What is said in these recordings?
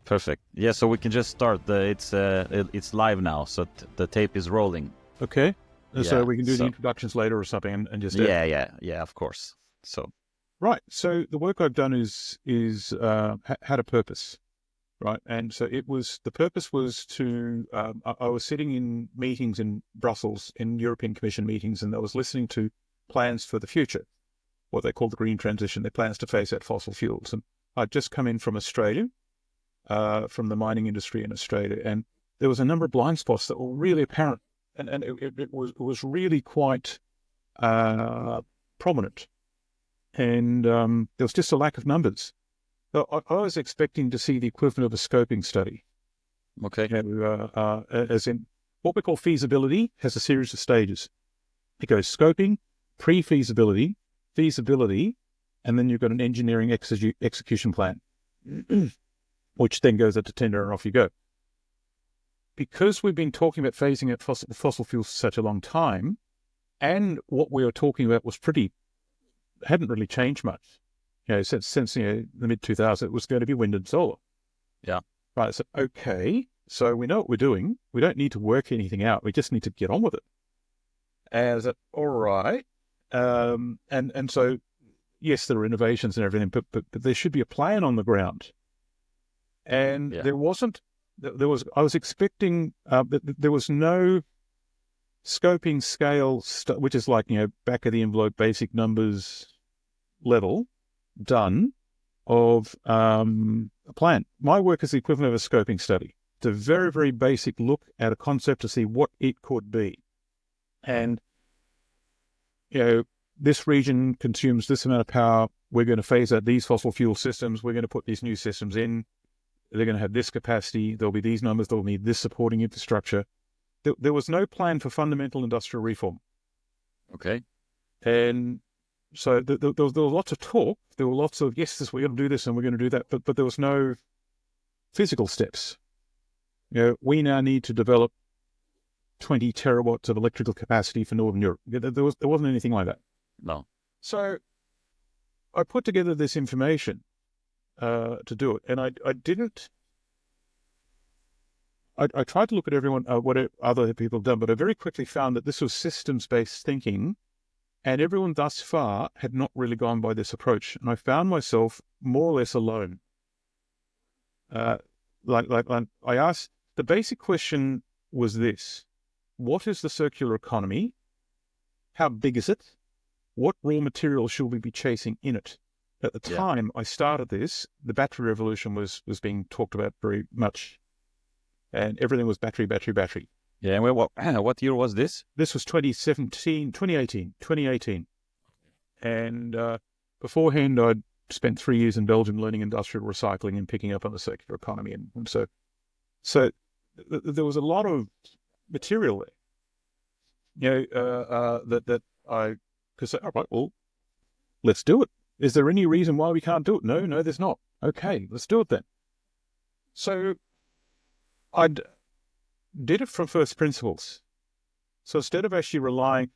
Perfect. Yeah, so we can just start. It's live now, so the tape is rolling. Okay. So Yeah, we can do the introductions later or something and just... Yeah, of course. So Right. So the work I've done had a purpose, right? And so the purpose was to, I was sitting in meetings in Brussels, in European Commission meetings, and I was listening to plans for the future, what they call the green transition, their plans to phase out fossil fuels. And I'd just come in from Australia, from the mining industry in Australia, and there was a number of blind spots that were really apparent, and it was really quite prominent, and there was just a lack of numbers. So I was expecting to see the equivalent of a scoping study. okay, as in what we call feasibility has a series of stages. It goes scoping, pre-feasibility, feasibility, and then you've got an engineering execution plan, which then goes up to tender and off you go. Because we've been talking about phasing out fossil fuels for such a long time, and what we were talking about hadn't really changed much. Since the mid-2000s, it was going to be wind and solar. Yeah. Right, so we know what we're doing. We don't need to work anything out. We just need to get on with it. All right. And so, yes, there are innovations and everything, but there should be a plan on the ground. And there wasn't. I was expecting there was no scoping scale, which is like back of the envelope basic numbers level done of a plan. My work is the equivalent of a scoping study. It's a very, very basic look at a concept to see what it could be. And this region consumes this amount of power. We're going to phase out these fossil fuel systems. We're going to put these new systems in. They're going to have this capacity. There'll be these numbers. They'll need this supporting infrastructure. There was no plan for fundamental industrial reform. Okay. And so there was lots of talk. There were lots of, yes, we're going to do this and we're going to do that. But there was no physical steps. We now need to develop 20 terawatts of electrical capacity for Northern Europe. There wasn't anything like that. No. So I put together this information to do it, and I tried to look at everyone, what other people have done, but I very quickly found that this was systems-based thinking, and everyone thus far had not really gone by this approach, and I found myself more or less alone. I asked, the basic question was this: what is the circular economy? How big is it? What raw material should we be chasing in it? At the time I started this, the battery revolution was being talked about very much, and everything was battery. Yeah, and what year was this? This was 2018. And beforehand, I'd spent 3 years in Belgium learning industrial recycling and picking up on the circular economy. And so there was a lot of material there, that I could say, all right, well, let's do it. Is there any reason why we can't do it? No, there's not. Okay, let's do it then. So I did it from first principles. So instead of actually relying,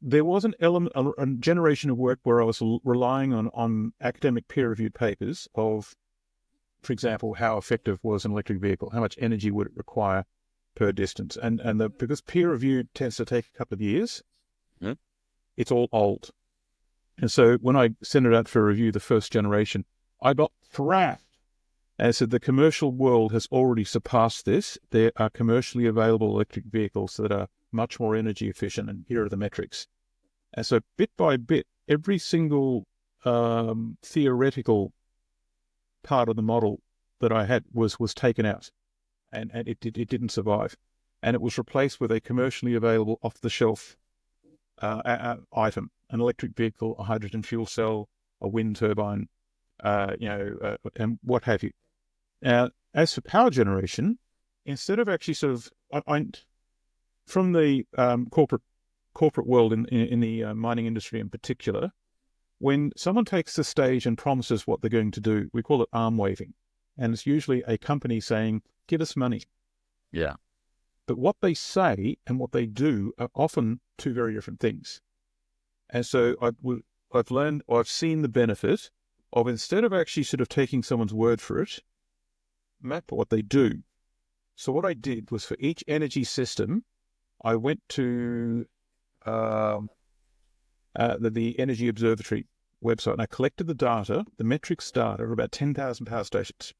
there was an element, a generation of work where I was relying on academic peer-reviewed papers of, for example, how effective was an electric vehicle? How much energy would it require per distance? Because peer-reviewed tends to take a couple of years, it's all old. And so when I sent it out for review, the first generation, I got thrashed. And I said, the commercial world has already surpassed this. There are commercially available electric vehicles that are much more energy efficient, and here are the metrics. And so bit by bit, every single theoretical part of the model that I had was taken out, and it didn't survive. And it was replaced with a commercially available off-the-shelf item, an electric vehicle, a hydrogen fuel cell, a wind turbine, and what have you. As for power generation, instead of actually from the corporate world in the mining industry in particular, when someone takes the stage and promises what they're going to do, we call it arm waving. And it's usually a company saying, give us money. Yeah. But what they say and what they do are often two very different things. And so I've seen the benefit of, instead of actually sort of taking someone's word for it, map what they do. So what I did was for each energy system, I went to the Energy Observatory website and I collected the data, the metrics data of about 10,000 power stations.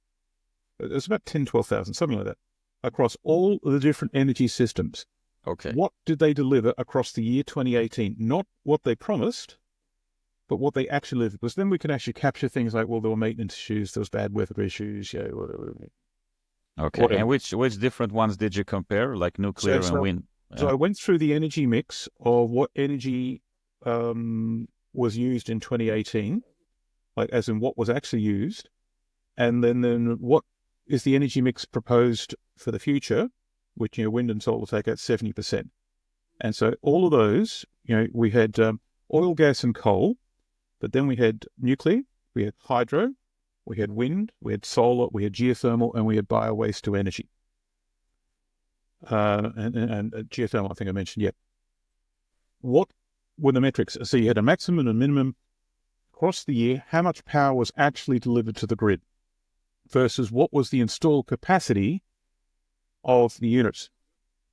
It was about 10, 12,000, something like that, across all the different energy systems. Okay. What did they deliver across the year 2018? Not what they promised, but what they actually delivered. Because then we can actually capture things like, well, there were maintenance issues, there was bad weather issues, whatever. Okay. And which different ones did you compare, like nuclear and wind? So I went through the energy mix of what energy was used in 2018, like as in what was actually used, and then what is the energy mix proposed for the future, which, wind and solar take out 70%. And so all of those, we had oil, gas, and coal, but then we had nuclear, we had hydro, we had wind, we had solar, we had geothermal, and we had bio-waste to energy. And geothermal, I think I mentioned, yeah. What were the metrics? So you had a maximum and minimum across the year, how much power was actually delivered to the grid versus what was the installed capacity of the units.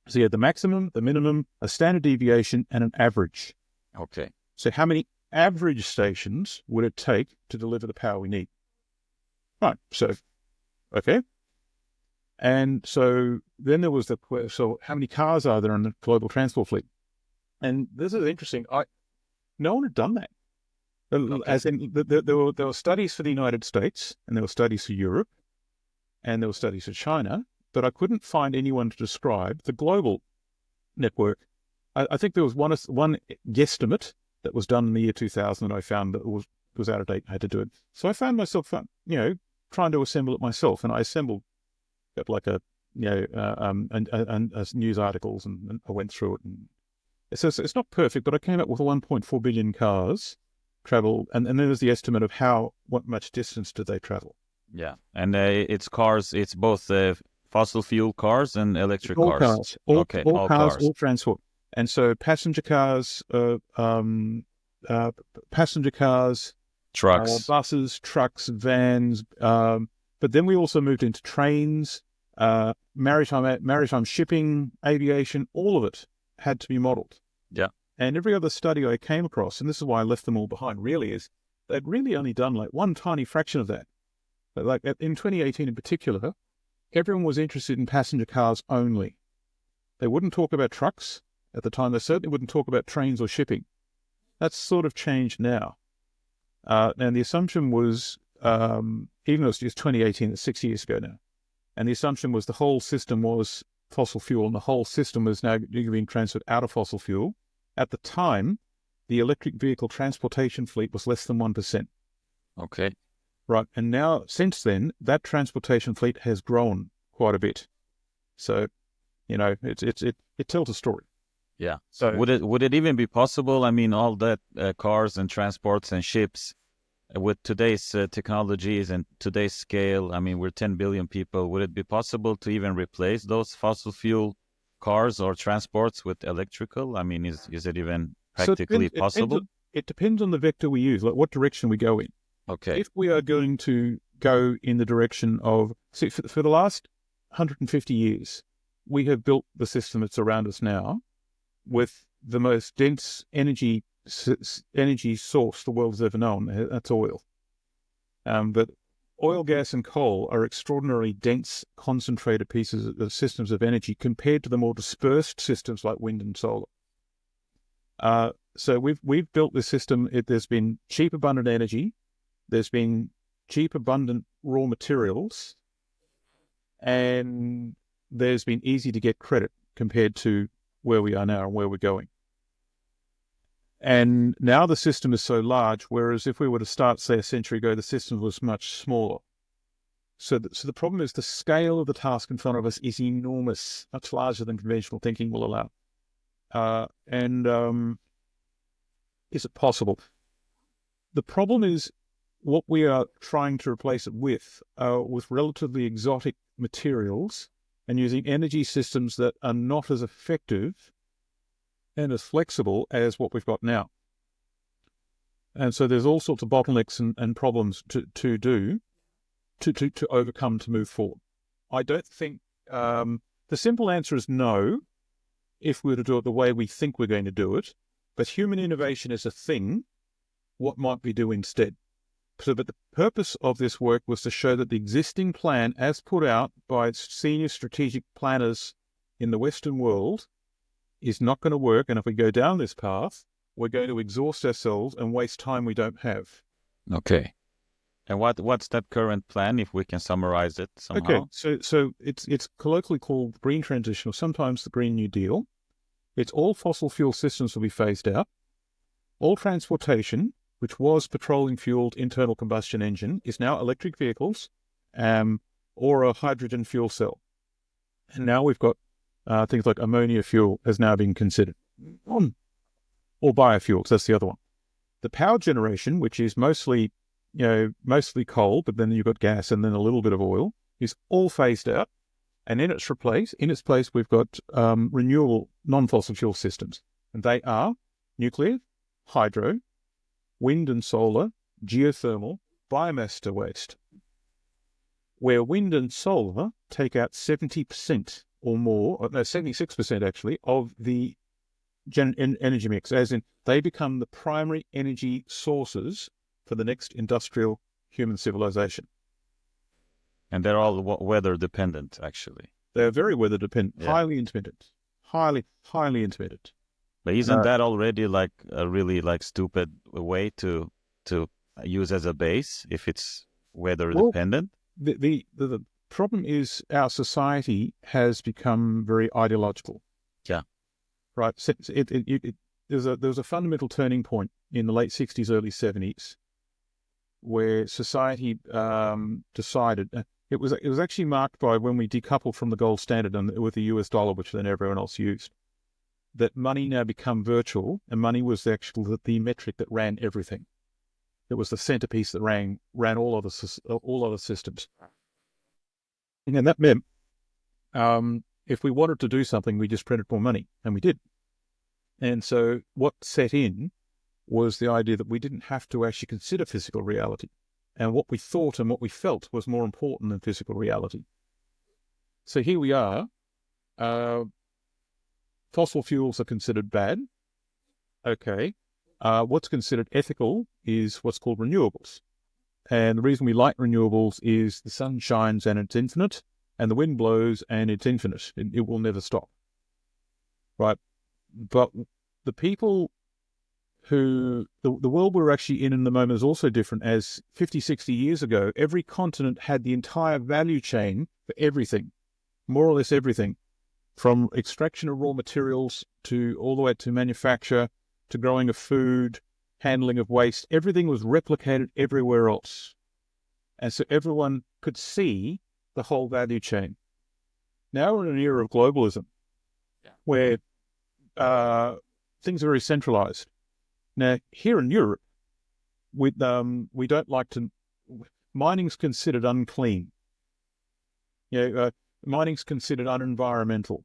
So you had the maximum, the minimum, a standard deviation, and an average. Okay. So how many average stations would it take to deliver the power we need? Right. So, okay. And so then there was so how many cars are there in the global transport fleet? And this is interesting. No one had done that. Okay. As in, there were studies for the United States, and there were studies for Europe, and there were studies for China, but I couldn't find anyone to describe the global network. I think there was one guesstimate that was done in the year 2000 that I found that was out of date. I had to do it. So I found myself, trying to assemble it myself, and I assembled like news articles, and I went through it. And it's not perfect, but I came up with 1.4 billion cars travel, and then there's the estimate of what much distance did they travel. Yeah, and it's cars. It's both fossil fuel cars and electric all cars. All cars, all transport. And so passenger cars, trucks, buses, trucks, vans. But then we also moved into trains, maritime shipping, aviation. All of it had to be modeled. Yeah. And every other study I came across, and this is why I left them all behind, really is they'd really only done like one tiny fraction of that. But like in 2018 in particular, everyone was interested in passenger cars only. They wouldn't talk about trucks at the time. They certainly wouldn't talk about trains or shipping. That's sort of changed now. And the assumption was, even though it's just 2018, it's 6 years ago now, and the assumption was the whole system was fossil fuel, and the whole system was now being transferred out of fossil fuel. At the time, the electric vehicle transportation fleet was less than 1%. Okay. Right. And now, since then, that transportation fleet has grown quite a bit. So, it tells a story. Yeah. So would it even be possible? I mean, all that cars and transports and ships with today's technologies and today's scale, I mean, we're 10 billion people. Would it be possible to even replace those fossil fuel cars or transports with electrical? I mean, is it even practically possible? It depends on the vector we use, like what direction we go in. Okay. If we are going to go in the direction of, for the last 150 years, we have built the system that's around us now with the most dense energy source the world has ever known. That's oil. But oil, gas, and coal are extraordinarily dense, concentrated pieces of systems of energy compared to the more dispersed systems like wind and solar. So we've built this system. There's been cheap, abundant energy. There's been cheap, abundant raw materials, and there's been easy to get credit compared to where we are now and where we're going. And now the system is so large, whereas if we were to start, say, a century ago, the system was much smaller. So the problem is the scale of the task in front of us is enormous, much larger than conventional thinking will allow. Is it possible? The problem is what we are trying to replace it with relatively exotic materials and using energy systems that are not as effective and as flexible as what we've got now. And so there's all sorts of bottlenecks and problems to overcome to move forward. I don't think the simple answer is no, if we were to do it the way we think we're going to do it. But human innovation is a thing. What might we do instead? So, but the purpose of this work was to show that the existing plan, as put out by senior strategic planners in the Western world, is not going to work. And if we go down this path, we're going to exhaust ourselves and waste time we don't have. Okay. And what's that current plan, if we can summarize it somehow? Okay, so it's colloquially called green transition, or sometimes the Green New Deal. It's all fossil fuel systems will be phased out. All transportation, which was petroleum-fueled internal combustion engine, is now electric vehicles or a hydrogen fuel cell. And now we've got things like ammonia fuel has now been considered. Or biofuels, that's the other one. The power generation, which is mostly coal, but then you've got gas and then a little bit of oil, is all phased out. And in its place, we've got renewable non-fossil fuel systems. And they are nuclear, hydro, wind and solar, geothermal, biomass to waste. Where wind and solar take out 70% or more, 76% actually, of the energy mix, as in they become the primary energy sources for the next industrial human civilization. And they're all weather dependent, actually. They're very weather dependent, Yeah. highly intermittent, highly intermittent. But isn't that already like a really stupid way to use as a base if it's weather dependent? The problem is our society has become very ideological. Yeah. Right. So there was a fundamental turning point in the late 60s, early 70s, where society decided. It was actually marked by when we decoupled from the gold standard and with the US dollar, which then everyone else used, that money now become virtual, and money was the metric that ran everything. It was the centerpiece that ran all other systems. And that meant if we wanted to do something, we just printed more money, and we did. And so what set in was the idea that we didn't have to actually consider physical reality. And what we thought and what we felt was more important than physical reality. So here we are. Fossil fuels are considered bad. Okay. What's considered ethical is what's called renewables. And the reason we like renewables is the sun shines and it's infinite, and the wind blows and it's infinite. It will never stop. Right? But the people who, the world we're actually in the moment is also different, as 50, 60 years ago, every continent had the entire value chain for everything, more or less everything, from extraction of raw materials to all the way to manufacture, to growing of food, handling of waste. Everything was replicated everywhere else. And so everyone could see the whole value chain. Now we're in an era of globalism where things are very centralized. Now, here in Europe, we don't like to. Mining's considered unclean. Mining's considered unenvironmental.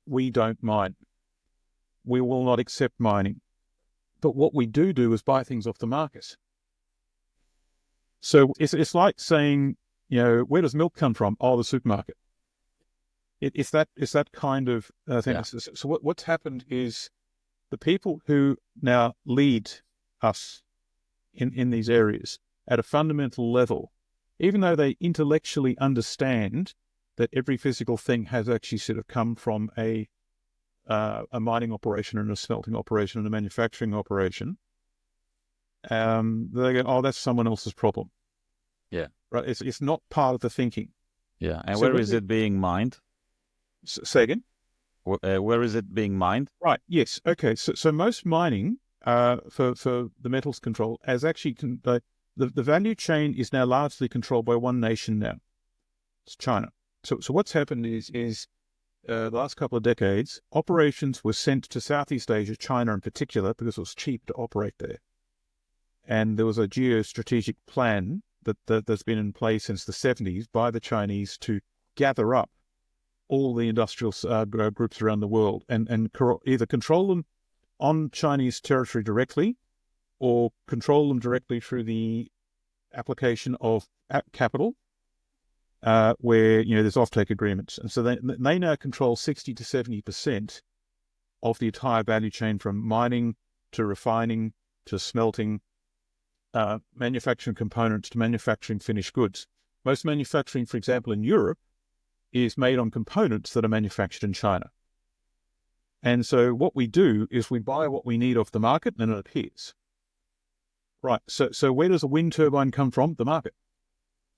We don't mine. We will not accept mining. But what we do is buy things off the market. So it's like saying, where does milk come from? Oh, the supermarket. It's that kind of thing. Yeah. So what's happened is the people who now lead us in these areas at a fundamental level, even though they intellectually understand that every physical thing has actually sort of come from a mining operation and a smelting operation and a manufacturing operation, they go, oh, that's someone else's problem. Yeah. Right. It's not part of the thinking. Yeah. And So where is it being mined? Say again? Where is it being mined? Right. Yes. Okay. So most mining for the metals control has actually the value chain is now largely controlled by one nation now. It's China. So what's happened is the last couple of decades, operations were sent to Southeast Asia, China in particular, because it was cheap to operate there. And there was a geostrategic plan that's been in place since the 70s by the Chinese to gather up all the industrial groups around the world and either control them on Chinese territory directly or control them directly through the application of capital where, there's offtake agreements. And so they now control 60 to 70% of the entire value chain, from mining to refining to smelting, manufacturing components to manufacturing finished goods. Most manufacturing, for example, in Europe is made on components that are manufactured in China. And so what we do is we buy what we need off the market, and it appears. Right. So where does a wind turbine come from? The market.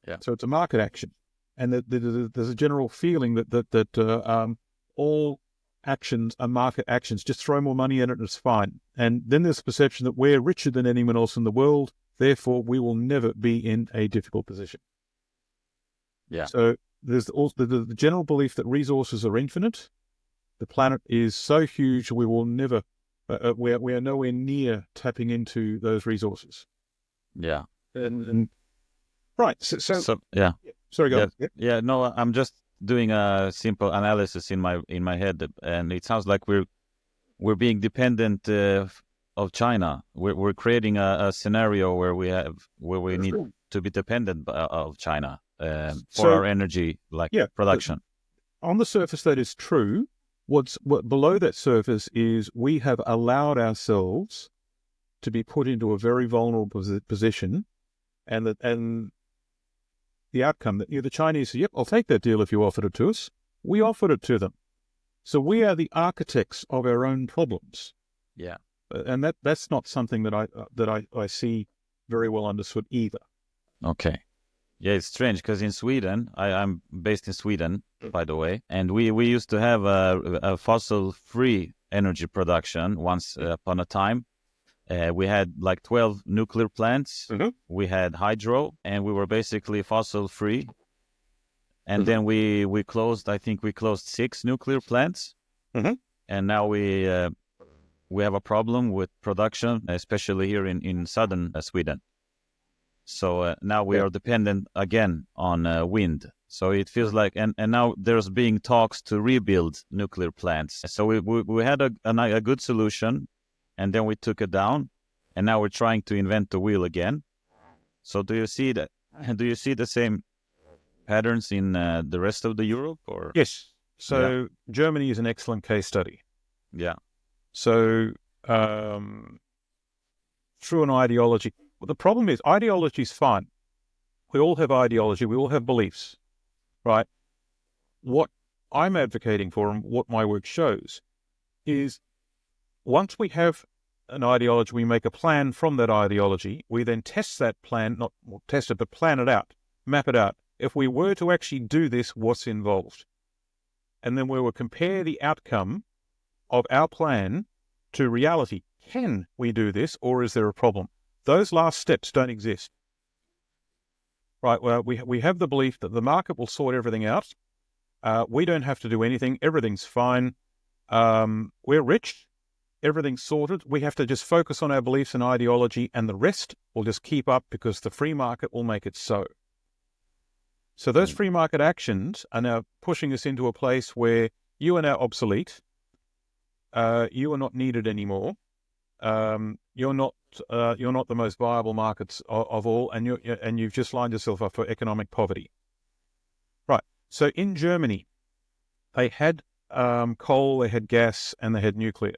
Yeah. So it's a market action. And there's a general feeling that all actions are market actions. Just throw more money in it and it's fine. And then there's the perception that we're richer than anyone else in the world, therefore we will never be in a difficult position. Yeah. So there's also the general belief that resources are infinite. The planet is so huge we will never, we are nowhere near tapping into those resources. Yeah. And right. So yeah. Sorry, go on. Yeah. No, I'm just doing a simple analysis in my head, and it sounds like we're being dependent of China. We're creating a scenario where we need to be dependent of China for our energy production. On the surface, that is true. What below that surface is we have allowed ourselves to be put into a very vulnerable position, and the outcome that the Chinese say, "Yep, I'll take that deal if you offered it to us." We offered it to them, so we are the architects of our own problems. Yeah, and that's not something that I see very well understood either. Okay. Yeah, it's strange because in Sweden, I'm based in Sweden, by the way, and we used to have a fossil-free energy production once upon a time. We had like 12 nuclear plants. Mm-hmm. We had hydro, and we were basically fossil-free. And Mm-hmm. then we closed, I think we closed 6 nuclear plants. Mm-hmm. And now we have a problem with production, especially here in southern Sweden. So now we are dependent again on wind. So it feels like, and now there's being talks to rebuild nuclear plants. So we had a good solution, and then we took it down, and now we're trying to invent the wheel again. So do you see that? Do you see the same patterns in the rest of the Europe? Or yes. So Germany is an excellent case study. Yeah. So through an ideology. Well, the problem is ideology is fine. We all have ideology. We all have beliefs, right? What I'm advocating for and what my work shows is once we have an ideology, we make a plan from that ideology. We then test that plan, not test it, but plan it out, map it out. If we were to actually do this, what's involved? And then we will compare the outcome of our plan to reality. Can we do this, or is there a problem? Those last steps don't exist. Right, well, we have the belief that the market will sort everything out. We don't have to do anything. Everything's fine. We're rich. Everything's sorted. We have to just focus on our beliefs and ideology, and the rest will just keep up because the free market will make it so. So those free market actions are now pushing us into a place where you are now obsolete. You are not needed anymore. You're not the most viable markets of all, and you've just lined yourself up for economic poverty. Right. So in Germany, they had coal, they had gas, and they had nuclear,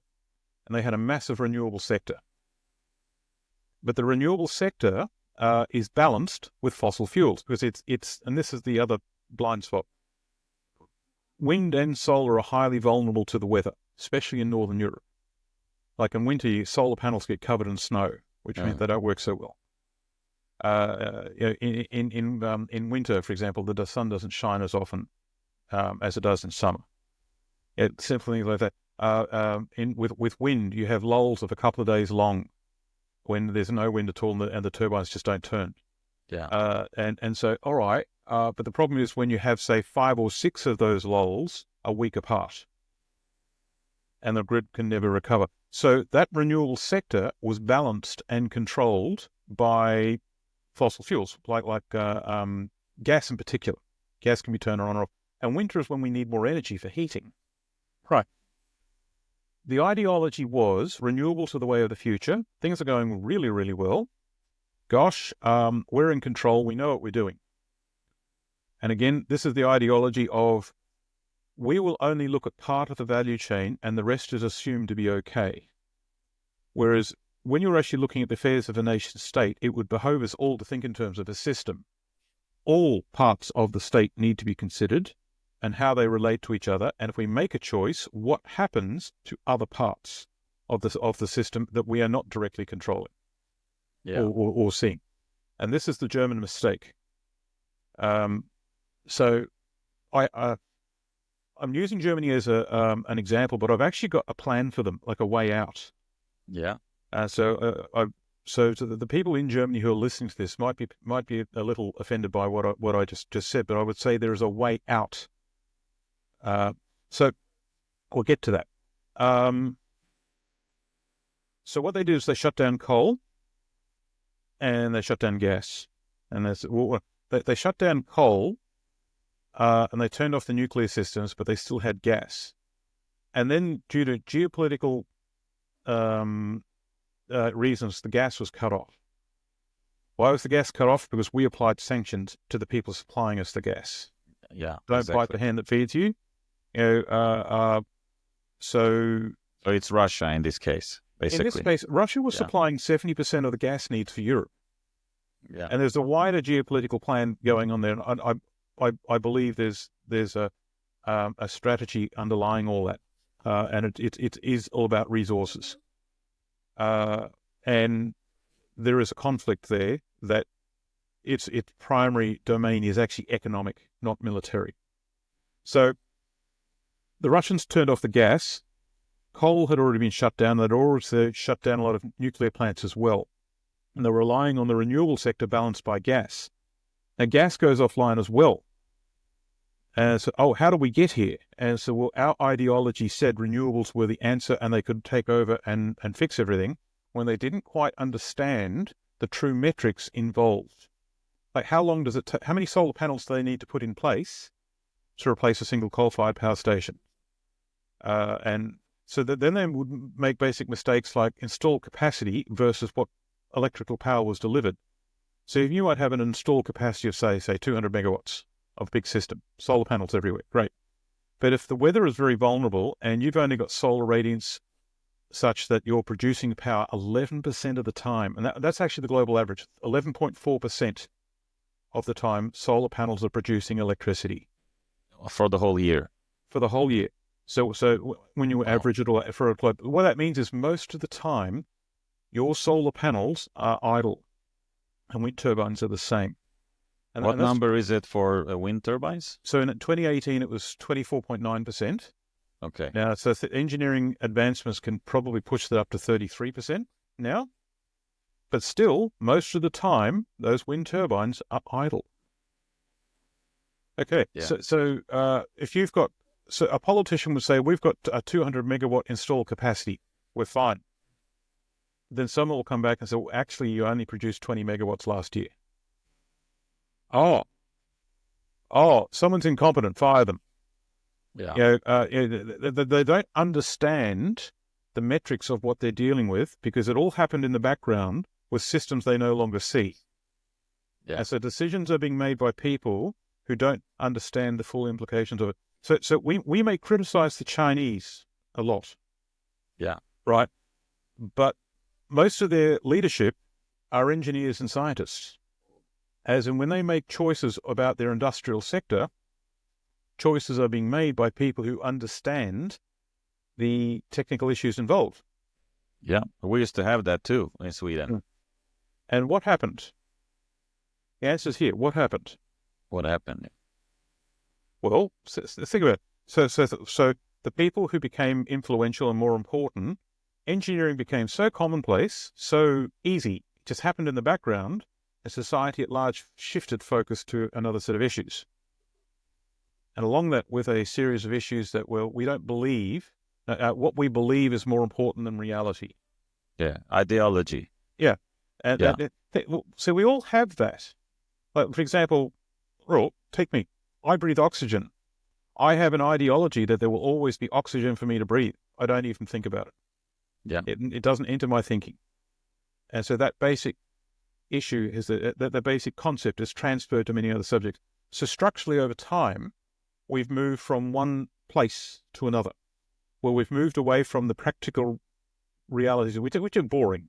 and they had a massive renewable sector. But the renewable sector is balanced with fossil fuels because it's and this is the other blind spot. Wind and solar are highly vulnerable to the weather, especially in Northern Europe. Like in winter, solar panels get covered in snow, which means they don't work so well. In winter, for example, the sun doesn't shine as often as it does in summer. It's simply like that. With wind, you have lulls of a couple of days long when there's no wind at all and the turbines just don't turn. Yeah. And so, all right. But the problem is when you have, say, 5 or 6 of those lulls a week apart, and the grid can never recover. So that renewable sector was balanced and controlled by fossil fuels, like gas in particular. Gas can be turned on or off. And winter is when we need more energy for heating. Right. The ideology was renewables are the way of the future. Things are going really, really well. Gosh, we're in control. We know what we're doing. And again, this is the ideology of we will only look at part of the value chain and the rest is assumed to be okay. Whereas when you're actually looking at the affairs of a nation state, it would behove us all to think in terms of a system. All parts of the state need to be considered and how they relate to each other. And if we make a choice, what happens to other parts of the system that we are not directly controlling or seeing. And this is the German mistake. So I'm using Germany as an example, but I've actually got a plan for them, like a way out. Yeah. So the people in Germany who are listening to this might be a little offended by what I just said, but I would say there is a way out. So we'll get to that. So what they do is they shut down coal and they shut down gas. And they shut down coal and they turned off the nuclear systems, but they still had gas. And then due to geopolitical reasons, the gas was cut off. Why was the gas cut off? Because we applied sanctions to the people supplying us the gas. Yeah. Don't bite the hand that feeds you. So it's Russia in this case, basically. In this case, Russia was supplying 70% of the gas needs for Europe. Yeah. And there's a wider geopolitical plan going on there. And I believe there's a strategy underlying all that. And it is all about resources. And there is a conflict there that its primary domain is actually economic, not military. So the Russians turned off the gas. Coal had already been shut down. They'd also shut down a lot of nuclear plants as well. And they're relying on the renewable sector balanced by gas. Now, gas goes offline as well. And so, how do we get here? And so, our ideology said renewables were the answer and they could take over and fix everything, when they didn't quite understand the true metrics involved. Like, how long does it take? How many solar panels do they need to put in place to replace a single coal-fired power station? And so then they would make basic mistakes like installed capacity versus what electrical power was delivered. So you might have an installed capacity of, say 200 megawatts of a big system, solar panels everywhere, great. But if the weather is very vulnerable and you've only got solar radiance such that you're producing power 11% of the time, and that's actually the global average, 11.4% of the time solar panels are producing electricity. For the whole year? For the whole year. So when you average it all for a globe, what that means is most of the time your solar panels are idle and wind turbines are the same. And what number is it for wind turbines? So in 2018, it was 24.9%. Okay. Now, so engineering advancements can probably push that up to 33% now. But still, most of the time, those wind turbines are idle. Okay. Yeah. So if you've got, so a politician would say, we've got a 200 megawatt installed capacity. We're fine. Then someone will come back and say, well, actually, you only produced 20 megawatts last year. Oh, someone's incompetent. Fire them. Yeah. They don't understand the metrics of what they're dealing with because it all happened in the background with systems they no longer see. Yeah. And so decisions are being made by people who don't understand the full implications of it. So we may criticize the Chinese a lot. Yeah. Right. But most of their leadership are engineers and scientists. As in when they make choices about their industrial sector, choices are being made by people who understand the technical issues involved. Yeah, we used to have that too in Sweden. And what happened? The answer's here. What happened? What happened? Well, think about it. So the people who became influential and more important, engineering became so commonplace, so easy, it just happened in the background, and society at large shifted focus to another set of issues. And along that with a series of issues that, well, we don't believe, what we believe is more important than reality. Yeah, ideology. Yeah. So we all have that. Like, for example, take me. I breathe oxygen. I have an ideology that there will always be oxygen for me to breathe. I don't even think about it. Yeah. It doesn't enter my thinking. And so that basic issue is that basic concept is transferred to many other subjects. So structurally over time, we've moved from one place to another, where we've moved away from the practical realities, which are boring.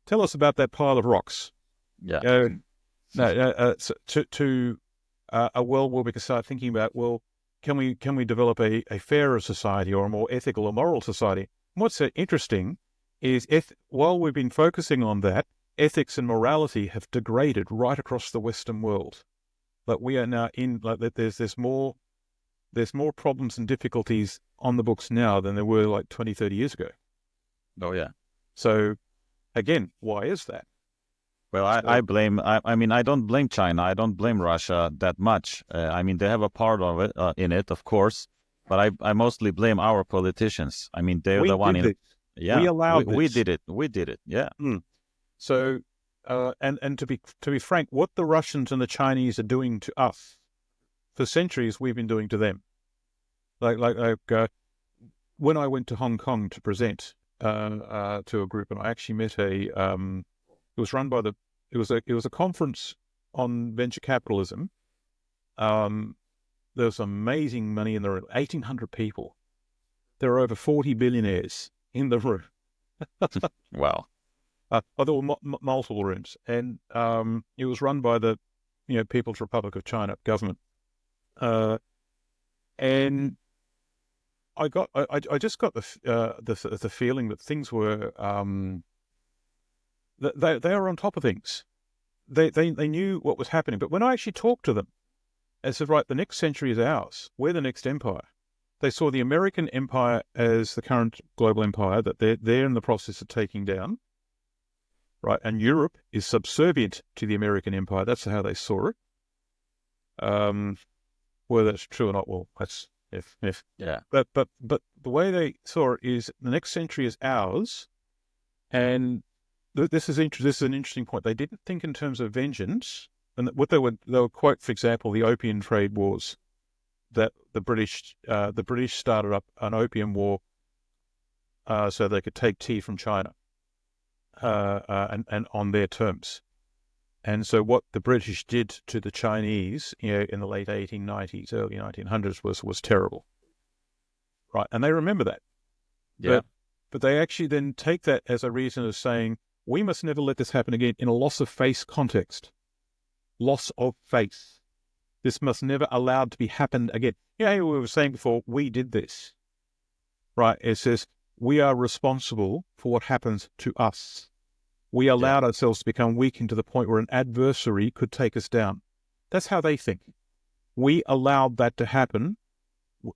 Tell us about that pile of rocks. Yeah. To a world where we can start thinking about, well, can we develop a fairer society or a more ethical or moral society? And what's interesting is while we've been focusing on that, ethics and morality have degraded right across the Western world. Like we are now there's more problems and difficulties on the books now than there were like 20, 30 years ago. Oh yeah. So again, why is that? Well, I don't blame China. I don't blame Russia that much. They have a part of it in it, of course, but I mostly blame our politicians. They're the one in. Yeah, we allowed we this. did it. We did it. Yeah. So, and to be frank, what the Russians and the Chinese are doing to us for centuries, we've been doing to them. Like when I went to Hong Kong to present to a group, and I actually met it was run by it was a conference on venture capitalism. There was amazing money in the room, 1,800 people. There were over 40 billionaires in the room. Wow. There were multiple rooms, and it was run by the People's Republic of China government. And I just got the feeling that things were they were on top of things. They knew what was happening. But when I actually talked to them, I said, right, the next century is ours. We're the next empire. They saw the American empire as the current global empire that they're in the process of taking down. Right, and Europe is subservient to the American empire. That's how they saw it. Whether that's true or not, well, that's if. Yeah. But the way they saw it is the next century is ours, and this is an interesting point. They didn't think in terms of vengeance, and what they would quote, for example, the opium trade wars, that the British started up an opium war so they could take tea from China. And on their terms. And so what the British did to the Chinese, in the late 1890s, early 1900s was terrible. Right. And they remember that. Yeah. But they actually then take that as a reason of saying, we must never let this happen again in a loss of face context. Loss of face. This must never allowed to be happened again. We were saying before, we did this. Right. It says, we are responsible for what happens to us. We allowed ourselves to become weakened to the point where an adversary could take us down. That's how they think. We allowed that to happen.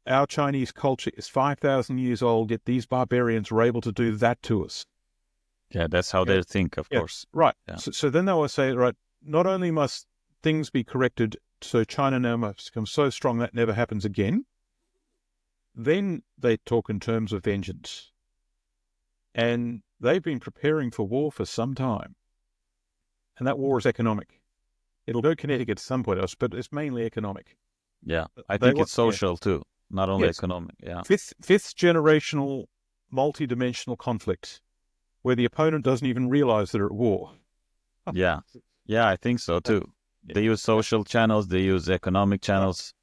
Our Chinese culture is 5,000 years old, yet these barbarians were able to do that to us. Yeah, that's how they think, of course. Right. Yeah. So then they will say, right, not only must things be corrected, so China now must become so strong that never happens again. Then they talk in terms of vengeance. And they've been preparing for war for some time. And that war is economic. It'll go kinetic at some point else, but it's mainly economic. Yeah, I think it's social too, not only economic. Yeah. Fifth generational, multi-dimensional conflict where the opponent doesn't even realize they're at war. Yeah, I think so too. They use social channels, they use economic channels.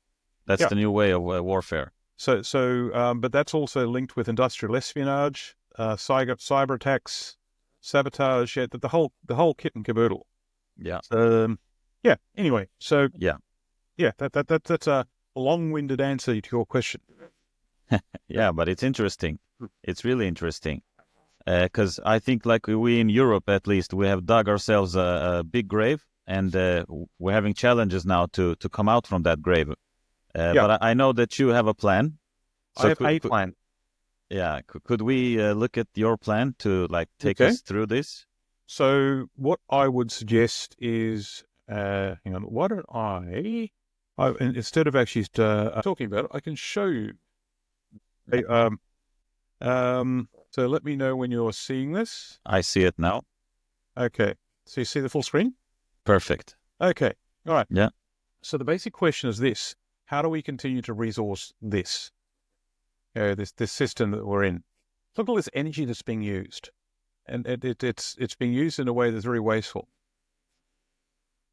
That's the new way of warfare. But that's also linked with industrial espionage, cyber attacks, sabotage, the whole kit and caboodle. Yeah. Anyway, so that's a long-winded answer to your question. Yeah, but it's interesting. It's really interesting. Because I think, like we in Europe, at least, we have dug ourselves a big grave, and we're having challenges now to come out from that grave. But I know that you have a plan. So I have a plan. Yeah, could we look at your plan to take us through this? So what I would suggest is, hang on, why don't I instead of actually talking about it, I can show you. So let me know when you're seeing this. I see it now. Okay. So you see the full screen? Perfect. Okay. All right. Yeah. So the basic question is this: how do we continue to resource this? This system that we're in. Look at all this energy that's being used, and it's being used in a way that's very wasteful.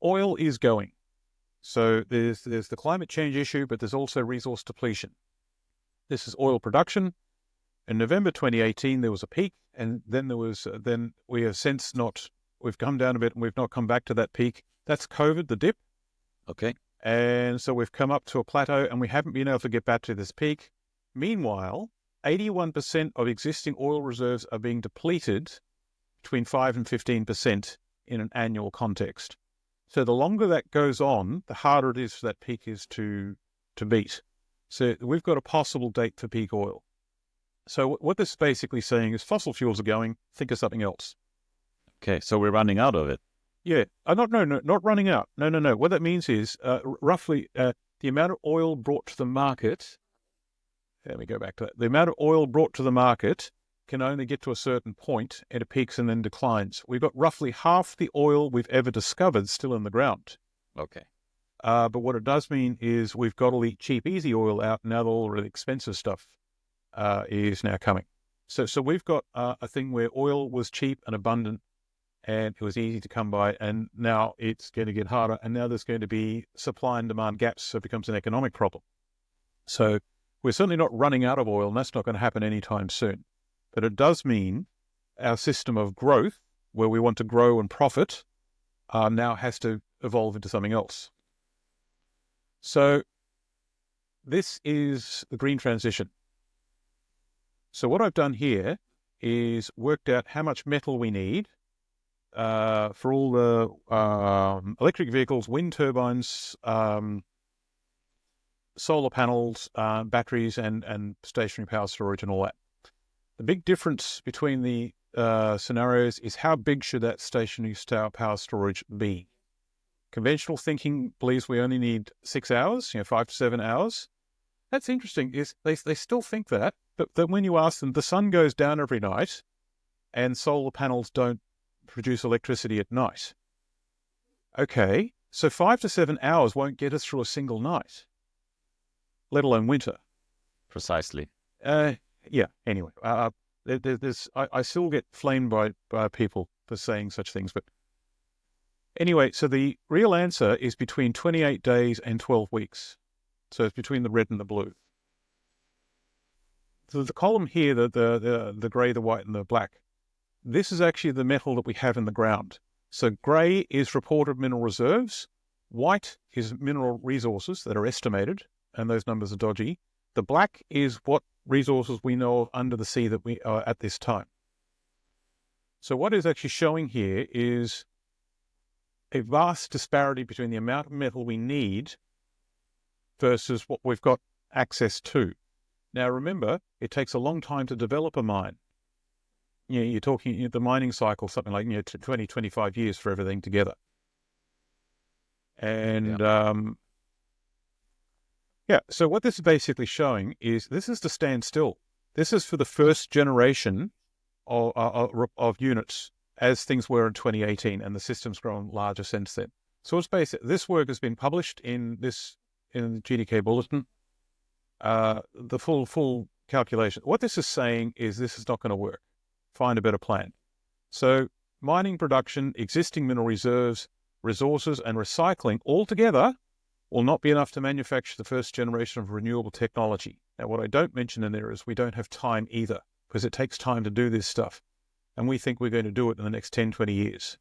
Oil is going. So there's the climate change issue, but there's also resource depletion. This is oil production. In November 2018, there was a peak, and then we have since we've come down a bit and we've not come back to that peak. That's COVID, the dip. Okay. And so we've come up to a plateau and we haven't been able to get back to this peak. Meanwhile, 81% of existing oil reserves are being depleted between 5 and 15% in an annual context. So the longer that goes on, the harder it is for that peak is to beat. So we've got a possible date for peak oil. So what this is basically saying is fossil fuels are going, think of something else. Okay, so we're running out of it. Yeah, not running out. No. What that means is roughly the amount of oil brought to the market. Let me go back to that. The amount of oil brought to the market can only get to a certain point, and it peaks and then declines. We've got roughly half the oil we've ever discovered still in the ground. Okay. But what it does mean is we've got all the cheap, easy oil out. Now all the really expensive stuff is now coming. So we've got a thing where oil was cheap and abundant, and it was easy to come by, and now it's going to get harder, and now there's going to be supply and demand gaps, so it becomes an economic problem. So we're certainly not running out of oil, and that's not going to happen anytime soon. But it does mean our system of growth, where we want to grow and profit, now has to evolve into something else. So this is the green transition. So what I've done here is worked out how much metal we need for all the electric vehicles, wind turbines, solar panels, batteries, and stationary power storage and all that. The big difference between the scenarios is how big should that stationary power storage be. Conventional thinking believes we only need 6 hours, 5 to 7 hours. That's interesting, is they still think that, but then when you ask them, the sun goes down every night and solar panels don't produce electricity at night. Okay, so 5 to 7 hours won't get us through a single night, let alone winter. Precisely. Yeah, anyway, I still get flamed by people for saying such things, but anyway, so the real answer is between 28 days and 12 weeks. So it's between the red and the blue. So the column here, the grey, the white, and the black, this is actually the metal that we have in the ground. So grey is reported mineral reserves. White is mineral resources that are estimated, and those numbers are dodgy. The black is what resources we know of under the sea that we are at this time. So what is actually showing here is a vast disparity between the amount of metal we need versus what we've got access to. Now, remember, it takes a long time to develop a mine. You're talking the mining cycle, something like 20, 25 years for everything together. And so what this is basically showing is this is to stand still. This is for the first generation of units as things were in 2018, and the system's grown larger since then. So it's this work has been published in the GDK Bulletin. The full calculation. What this is saying is this is not going to work. Find a better plan. So mining production, existing mineral reserves, resources, and recycling all together will not be enough to manufacture the first generation of renewable technology. Now, what I don't mention in there is we don't have time either, because it takes time to do this stuff. And we think we're going to do it in the next 10, 20 years.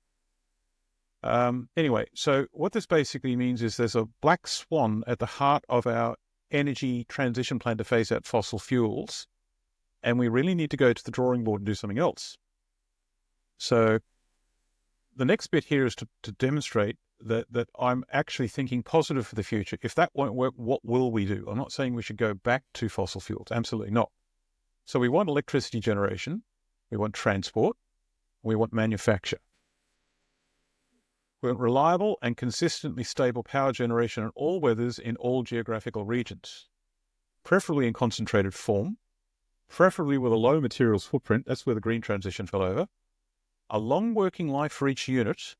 Anyway, so what this basically means is there's a black swan at the heart of our energy transition plan to phase out fossil fuels, and we really need to go to the drawing board and do something else. So the next bit here is to demonstrate that I'm actually thinking positive for the future. If that won't work, what will we do? I'm not saying we should go back to fossil fuels. Absolutely not. So we want electricity generation, we want transport, we want manufacture. We want reliable and consistently stable power generation in all weathers in all geographical regions, preferably in concentrated form, preferably with a low materials footprint. That's where the green transition fell over. A long working life for each unit,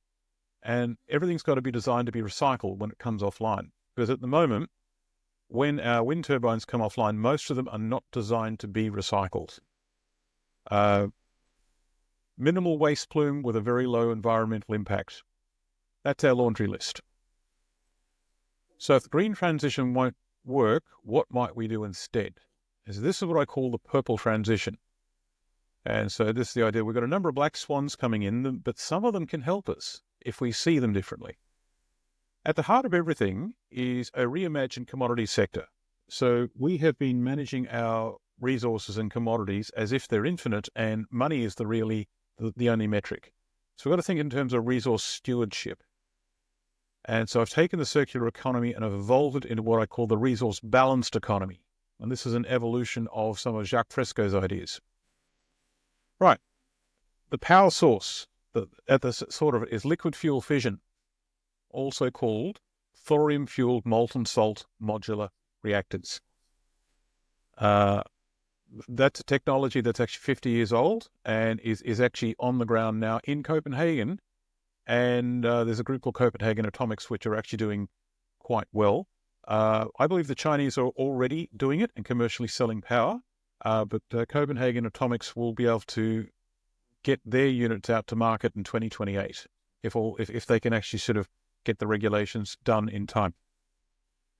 and everything's got to be designed to be recycled when it comes offline. Because at the moment, when our wind turbines come offline, most of them are not designed to be recycled. Minimal waste plume with a very low environmental impact. That's our laundry list. So if the green transition won't work, what might we do instead? So this is what I call the purple transition. And so this is the idea. We've got a number of black swans coming in, but some of them can help us if we see them differently. At the heart of everything is a reimagined commodity sector. So we have been managing our resources and commodities as if they're infinite, and money is the only metric. So we've got to think in terms of resource stewardship. And so I've taken the circular economy and I've evolved it into what I call the resource balanced economy. And this is an evolution of some of Jacques Fresco's ideas. Right. The power source at the sort of is liquid fuel fission, also called thorium-fueled molten salt modular reactors. That's a technology that's actually 50 years old and is actually on the ground now in Copenhagen. And there's a group called Copenhagen Atomics, which are actually doing quite well. I believe the Chinese are already doing it and commercially selling power, but Copenhagen Atomics will be able to get their units out to market in 2028, if they can actually sort of get the regulations done in time.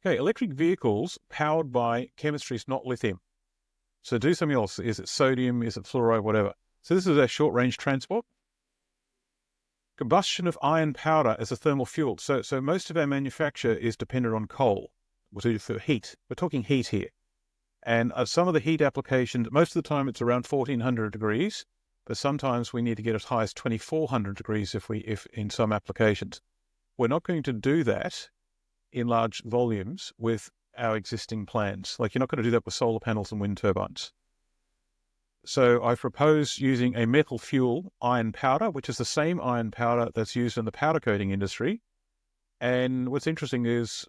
Okay, electric vehicles powered by chemistries not lithium. So do something else. Is it sodium? Is it fluoride? Whatever. So this is a short-range transport. Combustion of iron powder as a thermal fuel. So most of our manufacture is dependent on coal for heat. We're talking heat here. And some of the heat applications, most of the time it's around 1400 degrees, but sometimes we need to get as high as 2400 degrees if in some applications. We're not going to do that in large volumes with our existing plants. Like, you're not going to do that with solar panels and wind turbines. So I propose using a metal fuel iron powder, which is the same iron powder that's used in the powder coating industry. And what's interesting is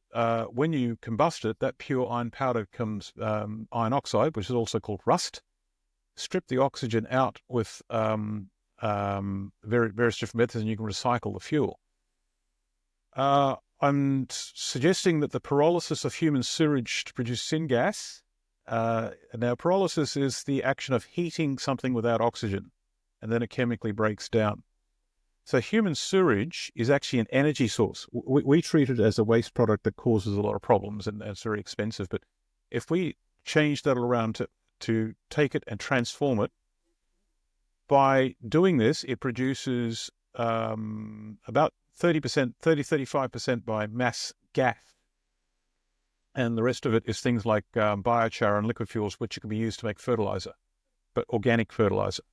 when you combust it, that pure iron powder becomes iron oxide, which is also called rust. Strip the oxygen out with various different methods, and you can recycle the fuel. I'm suggesting that the pyrolysis of human sewage to produce syngas. Now, pyrolysis is the action of heating something without oxygen, and then it chemically breaks down. So human sewage is actually an energy source. We treat it as a waste product that causes a lot of problems, and it's very expensive. But if we change that around to take it and transform it, by doing this, it produces about 35% by mass gas. And the rest of it is things like biochar and liquid fuels, which can be used to make fertilizer, but organic fertilizer.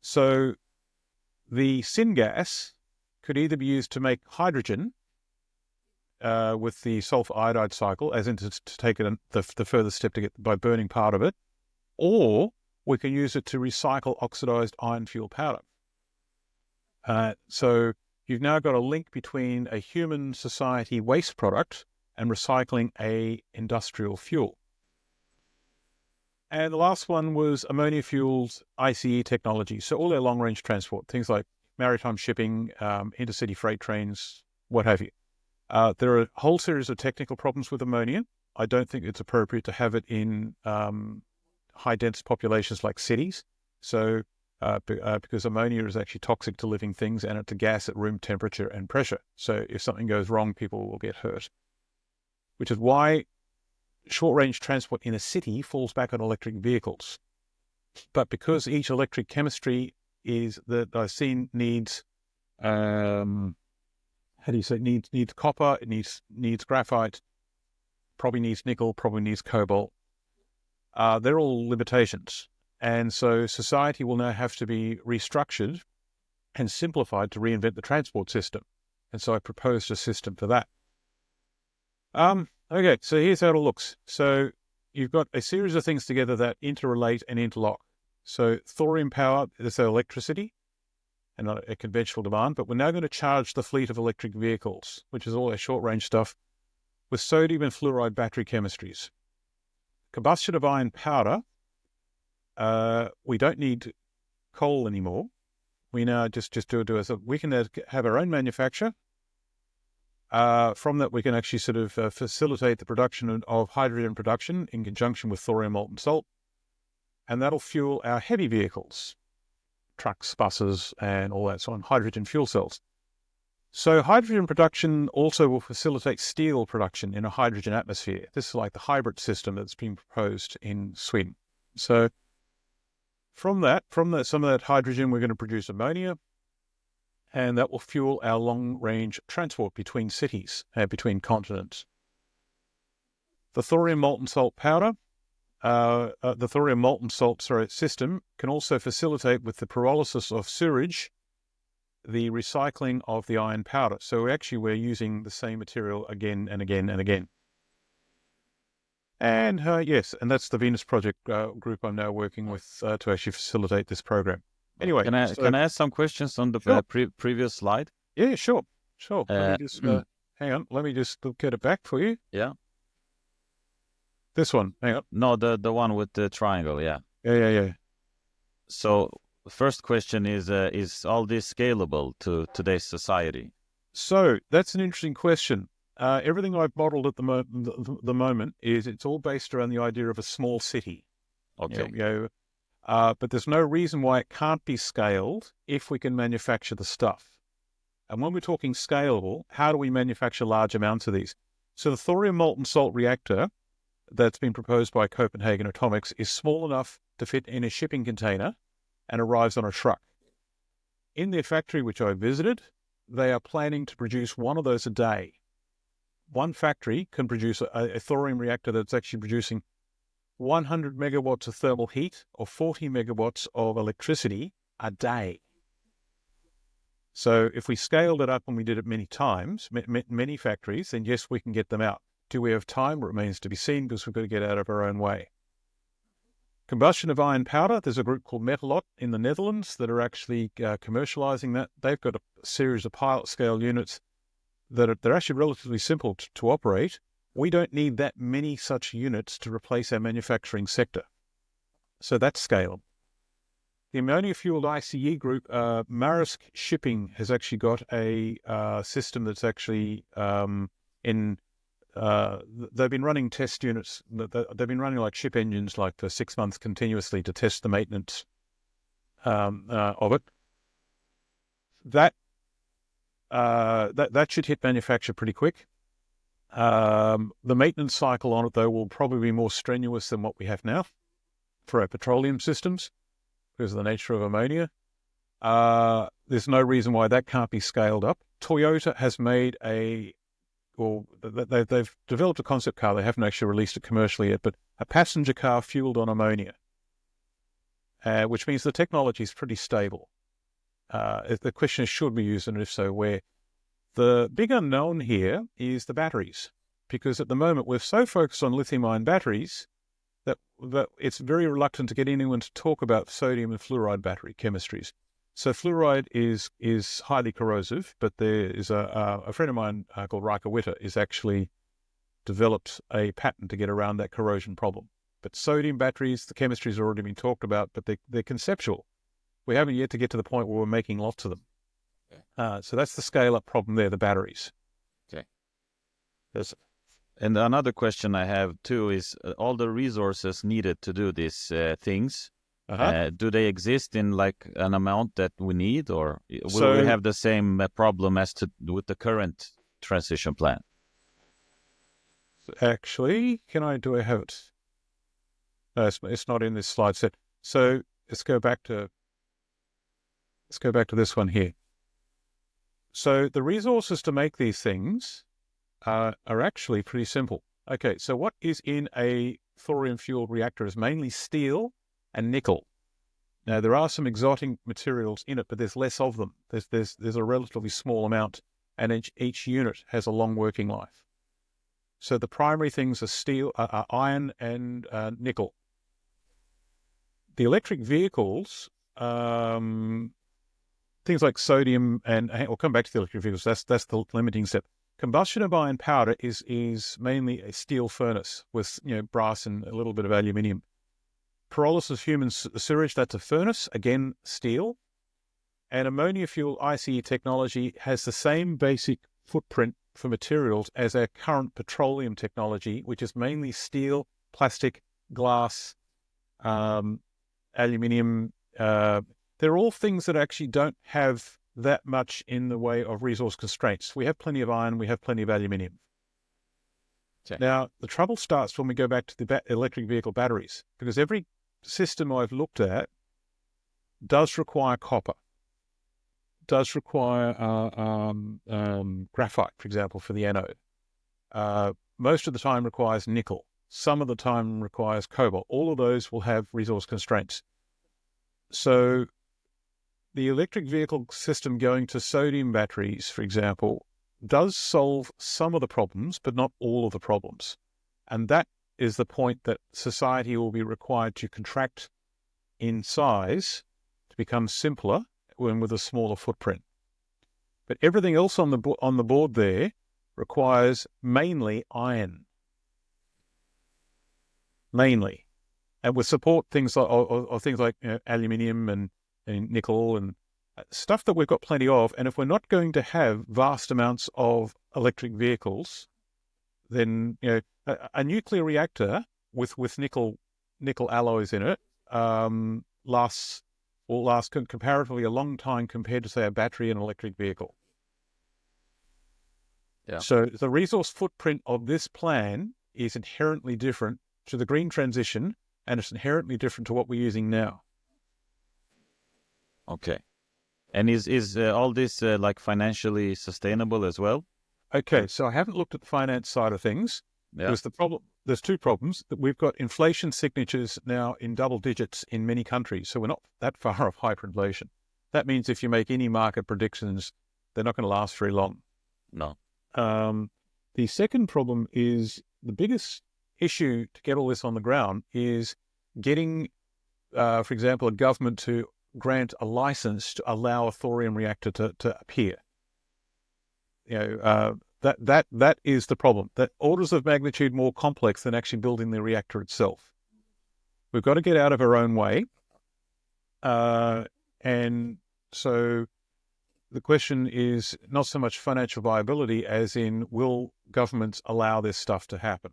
So the syngas could either be used to make hydrogen with the sulfur iodide cycle, as in to take it the further step to get by burning part of it, or we can use it to recycle oxidized iron fuel powder. So you've now got a link between a human society waste product and recycling a industrial fuel. And the last one was ammonia-fueled ICE technology. So all their long-range transport, things like maritime shipping, intercity freight trains, what have you. There are a whole series of technical problems with ammonia. I don't think it's appropriate to have it in high-dense populations like cities. So because ammonia is actually toxic to living things, and it's a gas at room temperature and pressure. So if something goes wrong, people will get hurt. Which is why short-range transport in a city falls back on electric vehicles. But because each electric chemistry that I've seen needs, needs copper, it needs graphite, probably needs nickel, probably needs cobalt. They're all limitations. And so society will now have to be restructured and simplified to reinvent the transport system. And so I proposed a system for that. Okay, so here's how it all looks. So you've got a series of things together that interrelate and interlock. So thorium power is electricity and not a conventional demand, but we're now going to charge the fleet of electric vehicles, which is all our short-range stuff, with sodium and fluoride battery chemistries. Combustion of iron powder, we don't need coal anymore. We now just do it. So we can have our own manufacture. From that, we can actually sort of facilitate the production of hydrogen production in conjunction with thorium molten salt. And that'll fuel our heavy vehicles, trucks, buses, and all that, so on hydrogen fuel cells. So hydrogen production also will facilitate steel production in a hydrogen atmosphere. This is like the hybrid system that's been proposed in Sweden. So from some of that hydrogen, we're going to produce ammonia, and that will fuel our long-range transport between cities and between continents. The thorium molten salt powder, the thorium molten salt system can also facilitate with the pyrolysis of sewage the recycling of the iron powder. So we're using the same material again and again and again. And yes, and that's the Venus Project group I'm now working with to actually facilitate this program. Anyway, can I ask some questions on the Sure. previous slide? Yeah, sure. Let me just hang on. Let me just get it back for you. Yeah. This one. Hang on. No, the one with the triangle. Yeah. Yeah. So the first question is all this scalable to today's society? So that's an interesting question. Everything I've modeled at the moment is it's all based around the idea of a small city. Okay. But there's no reason why it can't be scaled if we can manufacture the stuff. And when we're talking scalable, how do we manufacture large amounts of these? So the thorium molten salt reactor that's been proposed by Copenhagen Atomics is small enough to fit in a shipping container and arrives on a truck. In their factory, which I visited, they are planning to produce one of those a day. One factory can produce a thorium reactor that's actually producing 100 megawatts of thermal heat or 40 megawatts of electricity a day. So if we scaled it up and we did it many times, many factories, then yes, we can get them out. Do we have time? It remains to be seen because we've got to get out of our own way. Combustion of iron powder, there's a group called Metalot in the Netherlands that are actually commercializing that. They've got a series of pilot scale units that they're actually relatively simple to operate. We don't need that many such units to replace our manufacturing sector. So that's scalable. The ammonia-fueled ICE group, Maersk Shipping, has actually got a system that's actually they've been running test units. They've been running like ship engines like for 6 months continuously to test the maintenance of it. That should hit manufacture pretty quick. The maintenance cycle on it, though, will probably be more strenuous than what we have now for our petroleum systems because of the nature of ammonia. There's no reason why that can't be scaled up. Toyota has made they've developed a concept car. They haven't actually released it commercially yet, but a passenger car fueled on ammonia, which means the technology is pretty stable. The question is, should we use it, and if so, where? The big unknown here is the batteries, because at the moment we're so focused on lithium-ion batteries that it's very reluctant to get anyone to talk about sodium and fluoride battery chemistries. So fluoride is highly corrosive, but there is a friend of mine called Rika Witter is actually developed a patent to get around that corrosion problem. But sodium batteries, the chemistries have already been talked about, but they're conceptual. We haven't yet to get to the point where we're making lots of them. Okay. So that's the scale-up problem there, the batteries. Okay. And another question I have too is all the resources needed to do these things. Do they exist in like an amount that we need, or will we have the same problem as with the current transition plan? Actually, do I have it? No, it's not in this slide set. So let's go back to this one here. So the resources to make these things are actually pretty simple. Okay, so what is in a thorium-fueled reactor is mainly steel and nickel. Now, there are some exotic materials in it, but there's less of them. There's a relatively small amount, and each unit has a long working life. So the primary things are steel, are iron and nickel. The electric vehicles, things like sodium, and we'll come back to the electric vehicles. That's the limiting step. Combustion of iron powder is mainly a steel furnace with brass and a little bit of aluminium. Pyrolysis of human sewage, that's a furnace, again steel. And ammonia fuel ICE technology has the same basic footprint for materials as our current petroleum technology, which is mainly steel, plastic, glass, aluminium. They're all things that actually don't have that much in the way of resource constraints. We have plenty of iron, we have plenty of aluminium. Okay. Now, the trouble starts when we go back to the electric vehicle batteries, because every system I've looked at does require copper, does require graphite, for example, for the anode. Most of the time requires nickel. Some of the time requires cobalt. All of those will have resource constraints. So the electric vehicle system going to sodium batteries, for example, does solve some of the problems, but not all of the problems. And that is the point that society will be required to contract in size to become simpler when with a smaller footprint. But everything else on the board there requires mainly iron. Mainly. And with support things like, or things like aluminium and nickel and stuff that we've got plenty of. And if we're not going to have vast amounts of electric vehicles, then a nuclear reactor with nickel alloys in it will last comparatively a long time compared to, say, a battery in an electric vehicle. Yeah. So the resource footprint of this plan is inherently different to the green transition, and it's inherently different to what we're using now. Okay. And is all this like financially sustainable as well? Okay, so I haven't looked at the finance side of things. Yeah. There's two problems. That we've got inflation signatures now in double digits in many countries, so we're not that far off hyperinflation. That means if you make any market predictions, they're not going to last very long. No. The second problem is the biggest issue to get all this on the ground is getting, for example, a government to grant a license to allow a thorium reactor to appear. That is the problem. That orders of magnitude more complex than actually building the reactor itself. We've got to get out of our own way. And so the question is not so much financial viability as in, will governments allow this stuff to happen?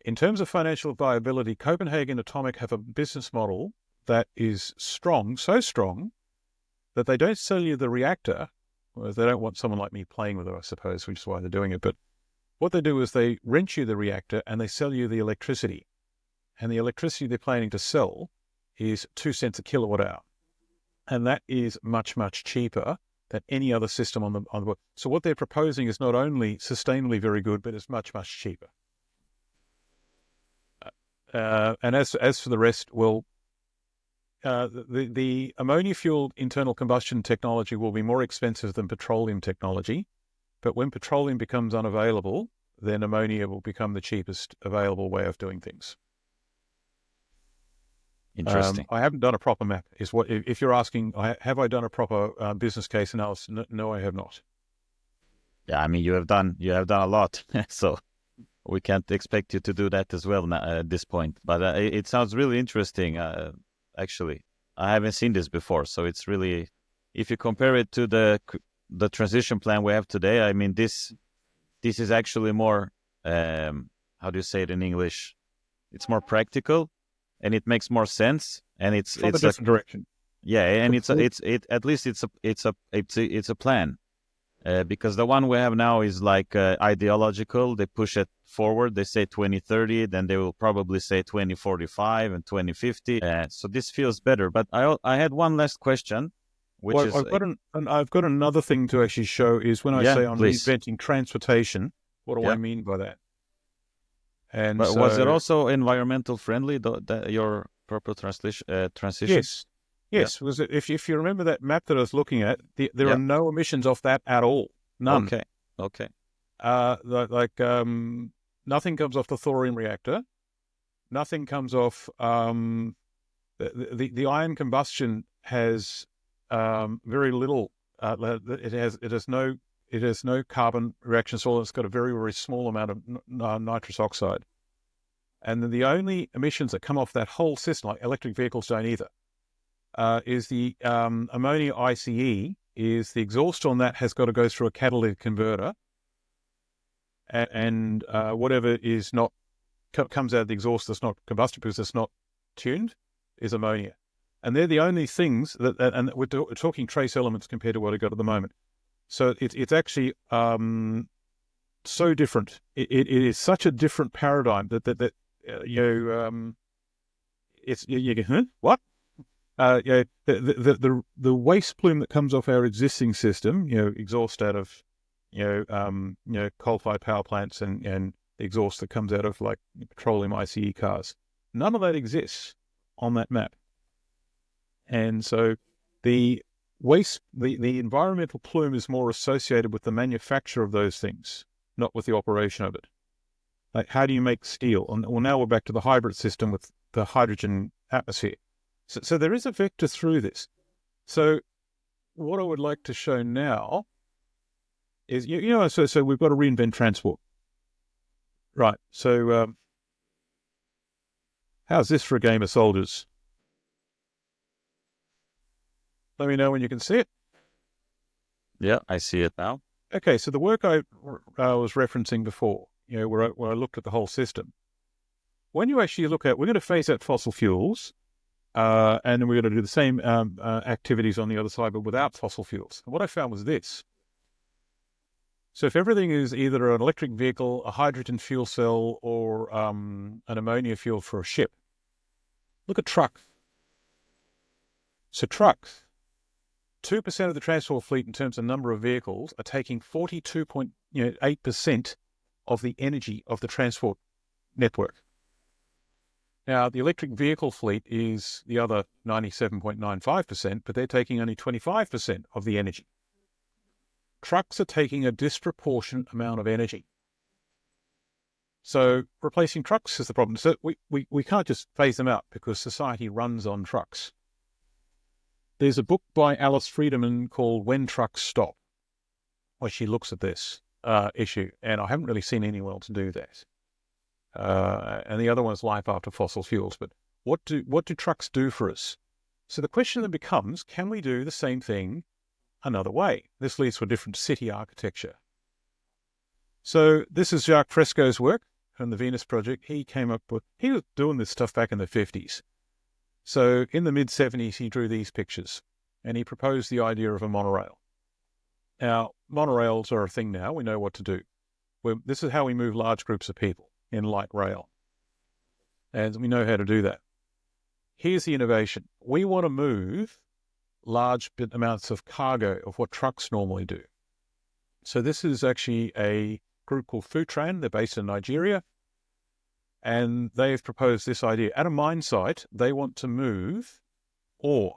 In terms of financial viability, Copenhagen Atomic have a business model that is strong, so strong that they don't sell you the reactor. Well, they don't want someone like me playing with it, I suppose, which is why they're doing it. But what they do is they rent you the reactor and they sell you the electricity. And the electricity they're planning to sell is 2 cents a kilowatt hour. And that is much, much cheaper than any other system on the board. So what they're proposing is not only sustainably very good, but it's much, much cheaper. And as for the rest, well, the ammonia-fueled internal combustion technology will be more expensive than petroleum technology. But when petroleum becomes unavailable, then ammonia will become the cheapest available way of doing things. Interesting. I haven't done a proper map. If you're asking, have I done a proper business case analysis? No, I have not. Yeah, I mean, you have done a lot, so we can't expect you to do that as well at this point. But it sounds really interesting. Actually, I haven't seen this before, so it's really, if you compare it to the transition plan we have today, I mean, this is actually more. How do you say it in English? It's more practical. And it makes more sense, and it's from a different direction. Yeah, and it's at least it's a plan, because the one we have now is like ideological. They push it forward. They say 2030, then they will probably say 2045 and 2050. So this feels better. But I had one last question, which is I've got another thing to actually show is when I say I'm reinventing transportation. What do I mean by that? And but was it also environmental friendly, your purple transition? Yes. Was it, if you remember that map that I was looking at, there are no emissions off that at all. None. Okay. Nothing comes off the thorium reactor. Nothing comes off. The iron combustion has very little. It has no carbon reaction at all. It's got a very, very small amount of nitrous oxide. And then the only emissions that come off that whole system, like electric vehicles don't either, is the ammonia ICE, is the exhaust on that has got to go through a catalytic converter. And whatever is not comes out of the exhaust that's not combustion because it's not tuned is ammonia. And they're the only things and we're talking trace elements compared to what I got at the moment. So it's actually so different. It is such a different paradigm that it's you go, huh? What? The waste plume that comes off our existing system, exhaust out of coal-fired power plants and the exhaust that comes out of like petroleum ICE cars, none of that exists on that map. And so the waste, the environmental plume is more associated with the manufacture of those things, not with the operation of it. Like, how do you make steel? Well, now we're back to the hybrid system with the hydrogen atmosphere. So there is a vector through this. So what I would like to show now is, so we've got to reinvent transport. Right. So how's this for a game of soldiers? Let me know when you can see it. Yeah, I see it now. Okay, so the work I was referencing before, where I looked at the whole system. When you actually look at, we're going to phase out fossil fuels, and then we're going to do the same activities on the other side, but without fossil fuels. And what I found was this. So if everything is either an electric vehicle, a hydrogen fuel cell, or an ammonia fuel for a ship, look at trucks. So trucks, 2% of the transport fleet in terms of number of vehicles are taking 42.8% of the energy of the transport network. Now, the electric vehicle fleet is the other 97.95%, but they're taking only 25% of the energy. Trucks are taking a disproportionate amount of energy. So replacing trucks is the problem. So we can't just phase them out because society runs on trucks. There's a book by Alice Friedemann called When Trucks Stop, where she looks at this issue, and I haven't really seen anyone else do that. And the other one is Life After Fossil Fuels. But what do trucks do for us? So the question then becomes, can we do the same thing another way? This leads to a different city architecture. So this is Jacques Fresco's work from the Venus Project. He was doing this stuff back in the 50s. So in the mid-70s, he drew these pictures, and he proposed the idea of a monorail. Now, monorails are a thing now. We know what to do. This is how we move large groups of people in light rail, and we know how to do that. Here's the innovation. We want to move large amounts of cargo of what trucks normally do. So this is actually a group called Futran. They're based in Nigeria. And they've proposed this idea. At a mine site, they want to move ore,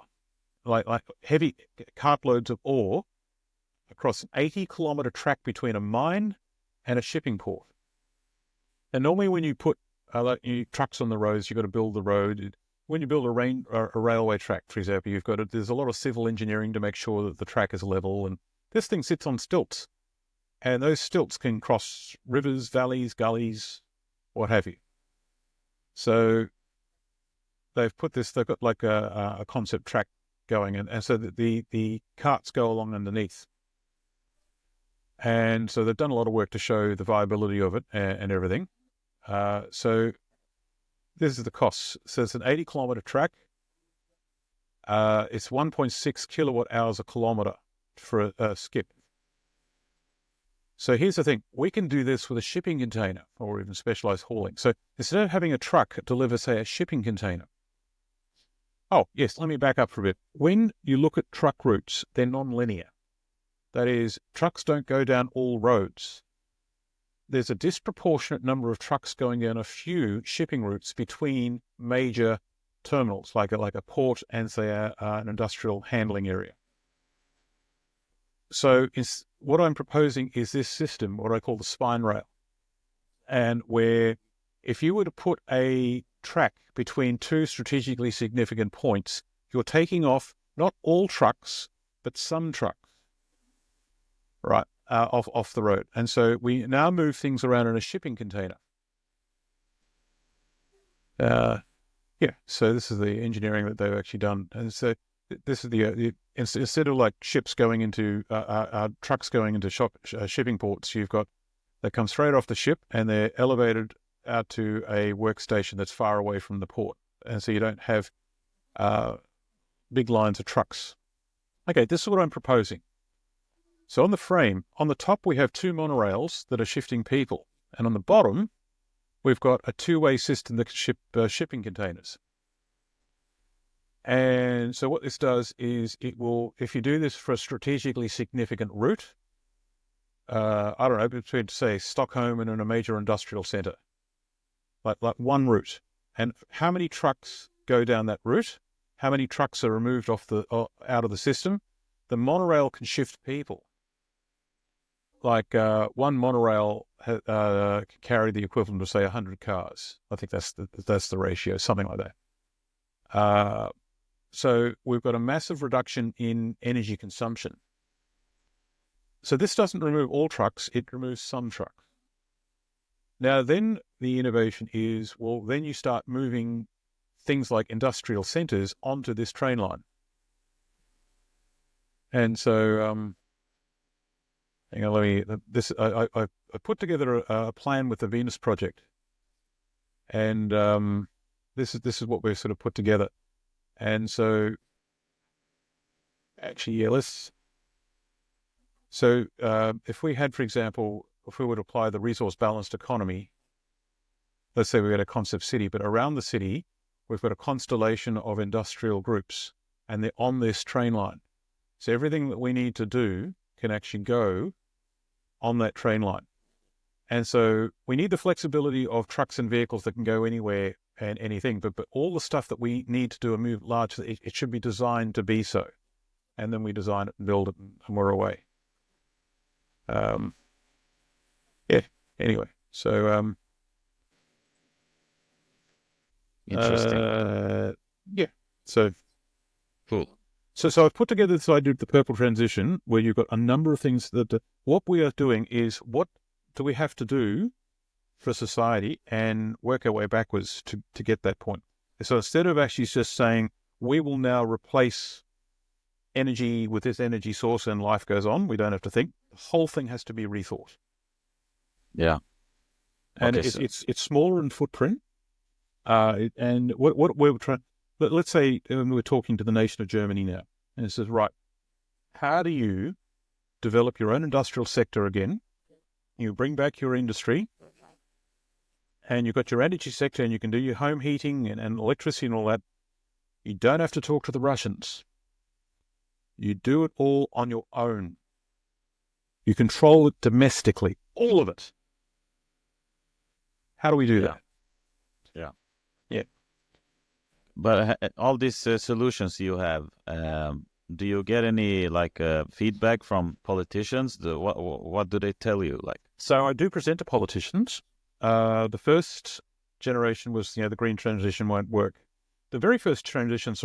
like heavy cartloads of ore, across an 80-kilometer track between a mine and a shipping port. And normally when you put trucks on the roads, you've got to build the road. When you build a railway track, for example, there's a lot of civil engineering to make sure that the track is level. And this thing sits on stilts. And those stilts can cross rivers, valleys, gullies, what have you. So they've got like a concept track going, and so that the carts go along underneath. And so they've done a lot of work to show the viability of it and everything. So this is the costs. So it's an 80-kilometer track. It's 1.6 kilowatt hours a kilometer for a skip. So here's the thing. We can do this with a shipping container or even specialized hauling. So instead of having a truck deliver, say, a shipping container. Oh, yes, let me back up for a bit. When you look at truck routes, they're non-linear. That is, trucks don't go down all roads. There's a disproportionate number of trucks going down a few shipping routes between major terminals, like a port and, say, an industrial handling area. So what I'm proposing is this system, what I call the spine rail, and where if you were to put a track between two strategically significant points, you're taking off not all trucks, but some trucks, right, off the road. And so we now move things around in a shipping container. So this is the engineering that they've actually done. And so this is instead of like ships going into trucks going into shipping ports, they come straight off the ship and they're elevated out to a workstation that's far away from the port, and so you don't have big lines of trucks. Okay, this is what I'm proposing. So on the frame, on the top, we have 2 monorails that are shifting people. And on the bottom, we've got a 2-way system that can ship shipping containers. And so what this does is it will, if you do this for a strategically significant route, I don't know, between, say, Stockholm and in a major industrial center, like one route, and how many trucks go down that route, how many trucks are removed out of the system, the monorail can shift people. Like one monorail can carry the equivalent of, say, 100 cars. I think that's the ratio, something like that. So we've got a massive reduction in energy consumption. So this doesn't remove all trucks, it removes some trucks. Now then the innovation is, well, then you start moving things like industrial centers onto this train line. And so, hang on, I put together a plan with the Venus project. And this is what we've sort of put together. And so, actually, yeah, so if we had, for example, if we would apply the resource balanced economy, let's say we had a concept city, but around the city, we've got a constellation of industrial groups and they're on this train line. So everything that we need to do can actually go on that train line. And so we need the flexibility of trucks and vehicles that can go anywhere and anything, but all the stuff that we need to do and move largely, it should be designed to be so. And then we design it and build it and we're away. Anyway, so interesting. So Cool. So I've put together this idea of the purple transition, where you've got a number of things that what we are doing is, what do we have to do for society, and work our way backwards to get that point. So instead of actually just saying we will now replace energy with this energy source and life goes on, we don't have to think. The whole thing has to be rethought. Yeah. And Okay, it's smaller in footprint. And what we're trying, let's say we're talking to the nation of Germany now, and it says, right, how do you develop your own industrial sector again? You bring back your industry, and you've got your energy sector, and you can do your home heating and electricity and all that. You don't have to talk to the Russians. You do it all on your own. You control it domestically, all of it. How do we do that? Yeah. Yeah. But all these solutions you have, do you get any feedback from politicians? What do they tell you? So I do present to politicians. The first generation was, the green transition won't work. The very first transition,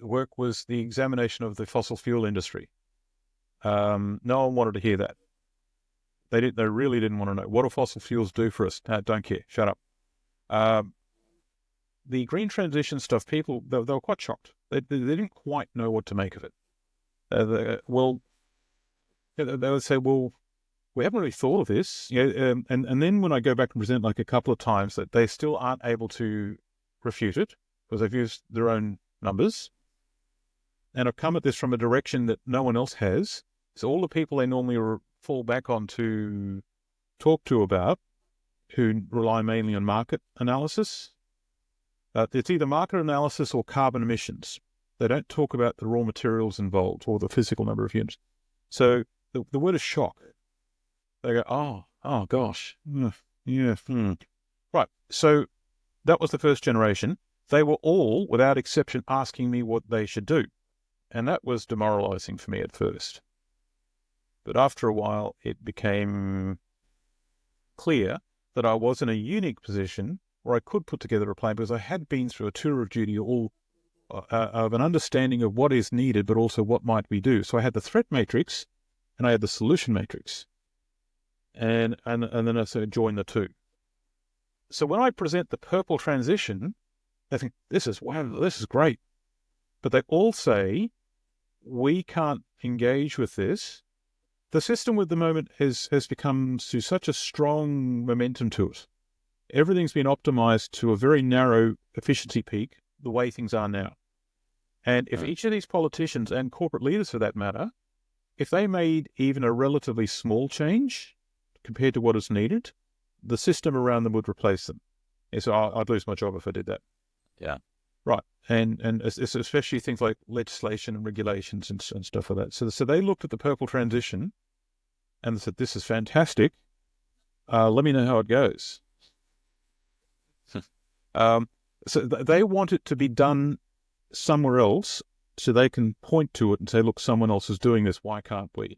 work was the examination of the fossil fuel industry. No one wanted to hear that. They really didn't want to know. What do fossil fuels do for us? Don't care. Shut up. The green transition stuff, people, they were quite shocked. They didn't quite know what to make of it. They would say, well, we haven't really thought of this. And then when I go back and present a couple of times, that they still aren't able to refute it because they've used their own numbers. And I've come at this from a direction that no one else has. So all the people they normally fall back on to talk to about, who rely mainly on market analysis, it's either market analysis or carbon emissions. They don't talk about the raw materials involved or the physical number of units. So the word is shock. They go, oh gosh. Yeah. Right. So that was the first generation. They were all, without exception, asking me what they should do. And that was demoralizing for me at first. But after a while, it became clear that I was in a unique position where I could put together a plan, because I had been through a tour of duty of an understanding of what is needed, but also what might we do. So I had the threat matrix and I had the solution matrix. And then I sort of joined the two. So when I present the purple transition, they think, this is great. But they all say, we can't engage with this. The system at the moment has become to such a strong momentum to it. Everything's been optimized to a very narrow efficiency peak, the way things are now. And if each of these politicians and corporate leaders, for that matter, if they made even a relatively small change compared to what is needed, the system around them would replace them. And so I'd lose my job if I did that. Yeah. Right. And especially things like legislation and regulations and stuff like that. So they looked at the purple transition and they said, this is fantastic. Let me know how it goes. So they want it to be done somewhere else so they can point to it and say, look, someone else is doing this. Why can't we?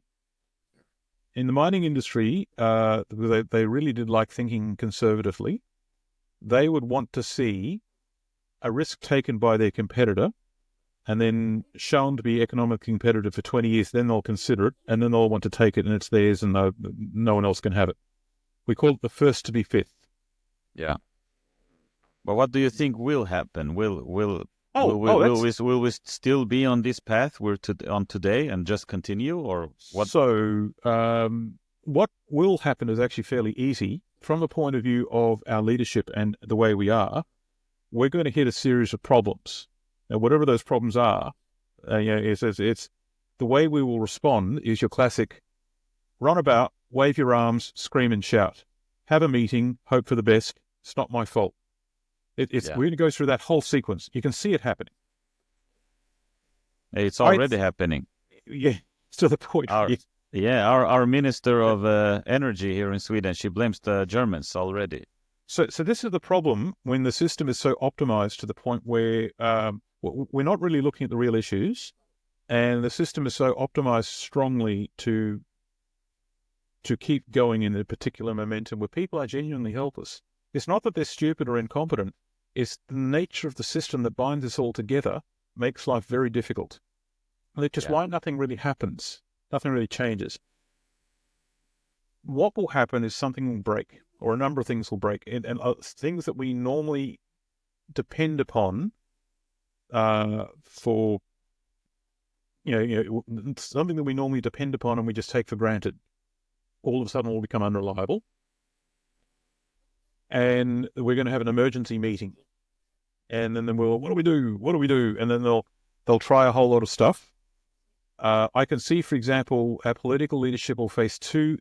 In the mining industry, they really did like thinking conservatively. They would want to see a risk taken by their competitor and then shown to be economically competitive for 20 years. Then they'll consider it and then they'll want to take it and it's theirs and no one else can have it. We call it the first to be fifth. Yeah. But what do you think will happen? Will we still be on this path we're on today and just continue, or what? So what will happen is actually fairly easy from the point of view of our leadership and the way we are. We're going to hit a series of problems. Now, whatever those problems are, it's the way we will respond is your classic run about, wave your arms, scream and shout, have a meeting, hope for the best. It's not my fault. We're going to go through that whole sequence. You can see it happening. It's already happening. Yeah, to the point. Our Minister of Energy here in Sweden, she blames the Germans already. So this is the problem when the system is so optimized to the point where we're not really looking at the real issues, and the system is so optimized strongly to keep going in a particular momentum where people are genuinely helpless. It's not that they're stupid or incompetent. It's the nature of the system that binds us all together makes life very difficult. And it's just why nothing really happens. Nothing really changes. What will happen is something will break, or a number of things will break, and things that we normally depend upon for, something that we normally depend upon and we just take for granted, all of a sudden will become unreliable. And we're going to have an emergency meeting. And then we'll, what do we do? What do we do? And then they'll try a whole lot of stuff. I can see, for example, our political leadership will face two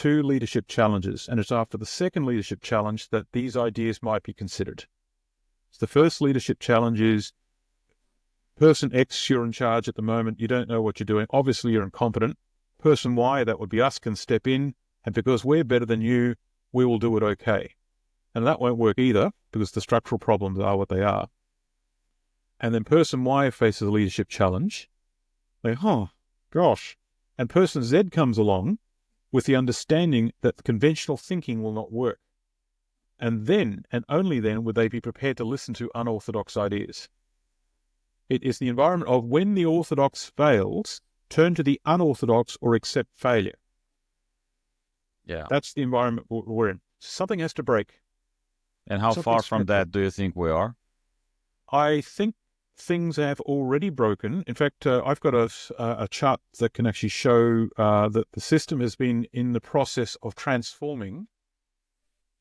leadership challenges. And it's after the second leadership challenge that these ideas might be considered. So the first leadership challenge is, person X, you're in charge at the moment. You don't know what you're doing. Obviously, you're incompetent. Person Y, that would be us, can step in. And because we're better than you, we will do it okay. And that won't work either because the structural problems are what they are. And then person Y faces a leadership challenge. Like, oh, gosh. And person Z comes along with the understanding that conventional thinking will not work. And then, and only then, would they be prepared to listen to unorthodox ideas. It is the environment of when the orthodox fails, turn to the unorthodox or accept failure. Yeah. That's the environment we're in. Something has to break. And how far from that do you think we are? I think things have already broken. In fact, I've got a chart that can actually show that the system has been in the process of transforming.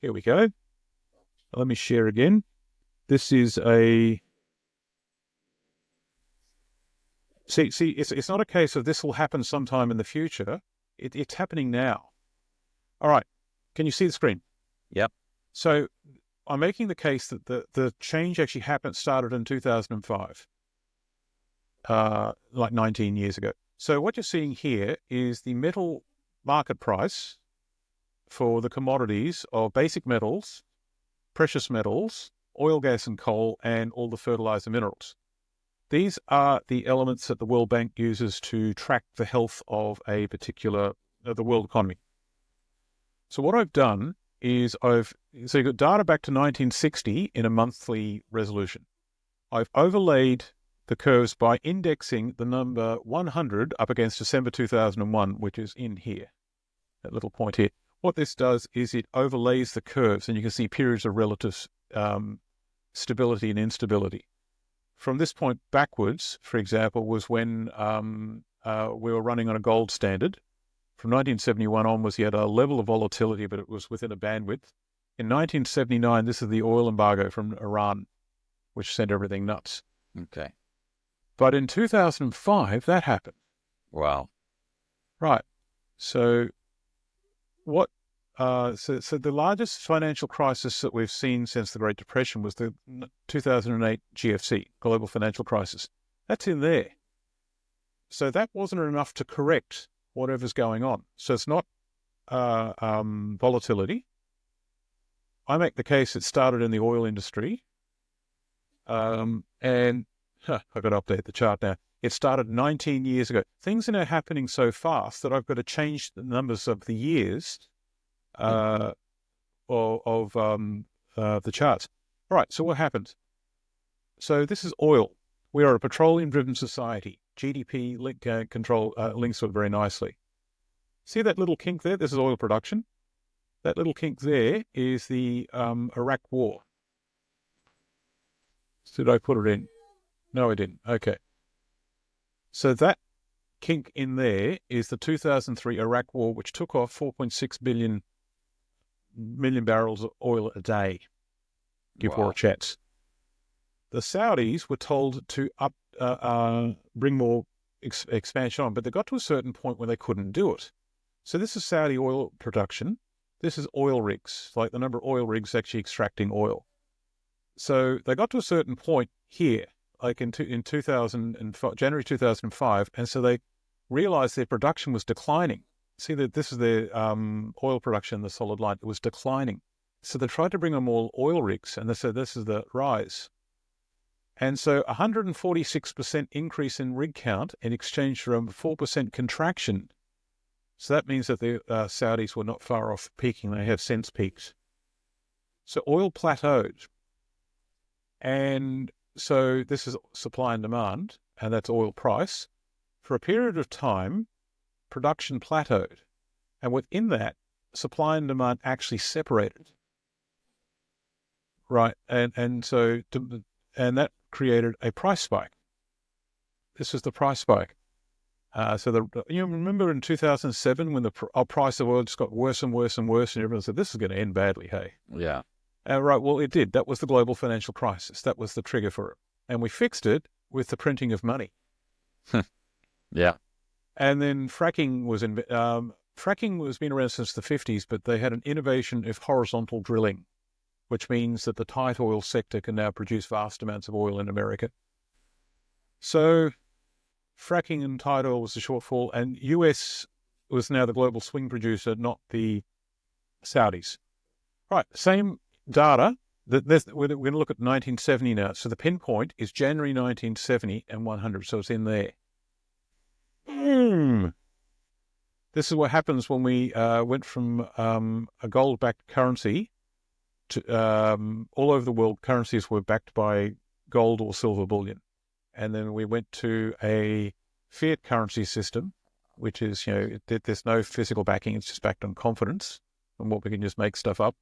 Here we go. Let me share again. This is a... See, it's not a case of this will happen sometime in the future. It's happening now. All right. Can you see the screen? Yep. So I'm making the case that the change actually started in 2005, like 19 years ago. So what you're seeing here is the metal market price for the commodities of basic metals, precious metals, oil, gas, and coal, and all the fertilizer minerals. These are the elements that the World Bank uses to track the health of a particular, the world economy. So what I've done is so you've got data back to 1960 in a monthly resolution. I've overlaid the curves by indexing the number 100 up against December 2001, which is in here, that little point here. What this does is it overlays the curves, and you can see periods of relative stability and instability. From this point backwards, for example, was when we were running on a gold standard. From 1971 onwards, you had a level of volatility, but it was within a bandwidth. In 1979, this is the oil embargo from Iran, which sent everything nuts. Okay. But in 2005, that happened. Wow. Right. So what? So the largest financial crisis that we've seen since the Great Depression was the 2008 GFC, global financial crisis. That's in there. So that wasn't enough to correct whatever's going on. So it's not volatility. I make the case it started in the oil industry. And I've got to update the chart now. It started 19 years ago. Things are now happening so fast that I've got to change the numbers of the years of the charts. All right, so what happened? So this is oil. We are a petroleum-driven society. GDP links to it very nicely. See that little kink there? This is oil production. That little kink there is the Iraq War. Did I put it in? No, I didn't. Okay. So that kink in there is the 2003 Iraq War, which took off 4.6 million barrels of oil a day. Give war a chance. The Saudis were told to bring more expansion on, but they got to a certain point where they couldn't do it. So this is Saudi oil production. This is oil rigs, like the number of oil rigs actually extracting oil. So they got to a certain point here, like in January 2005, and so they realized their production was declining. See that this is their oil production, the solid line, it was declining. So they tried to bring on more oil rigs, and they said this is the rise. And so 146% increase in rig count in exchange for a 4% contraction. So that means that the Saudis were not far off peaking. They have since peaked. So oil plateaued. And so this is supply and demand, and that's oil price. For a period of time, production plateaued. And within that, supply and demand actually separated. Right. And that created a price spike. This is the price spike. You remember in 2007 when the price of oil just got worse and worse and worse, and everyone said, this is going to end badly, hey? Yeah. Right, well, it did. That was the global financial crisis. That was the trigger for it. And we fixed it with the printing of money. Yeah. And then fracking was been around since the 50s, but they had an innovation of horizontal drilling, which means that the tight oil sector can now produce vast amounts of oil in America. So fracking and tight oil was the shortfall, and US was now the global swing producer, not the Saudis. Right, same data. We're going to look at 1970 now. So the pinpoint is January 1970 and 100, so it's in there. This is what happens when we went from a gold-backed currency to all over the world, currencies were backed by gold or silver bullion. And then we went to a fiat currency system, which is, there's no physical backing. It's just backed on confidence and what we can just make stuff up.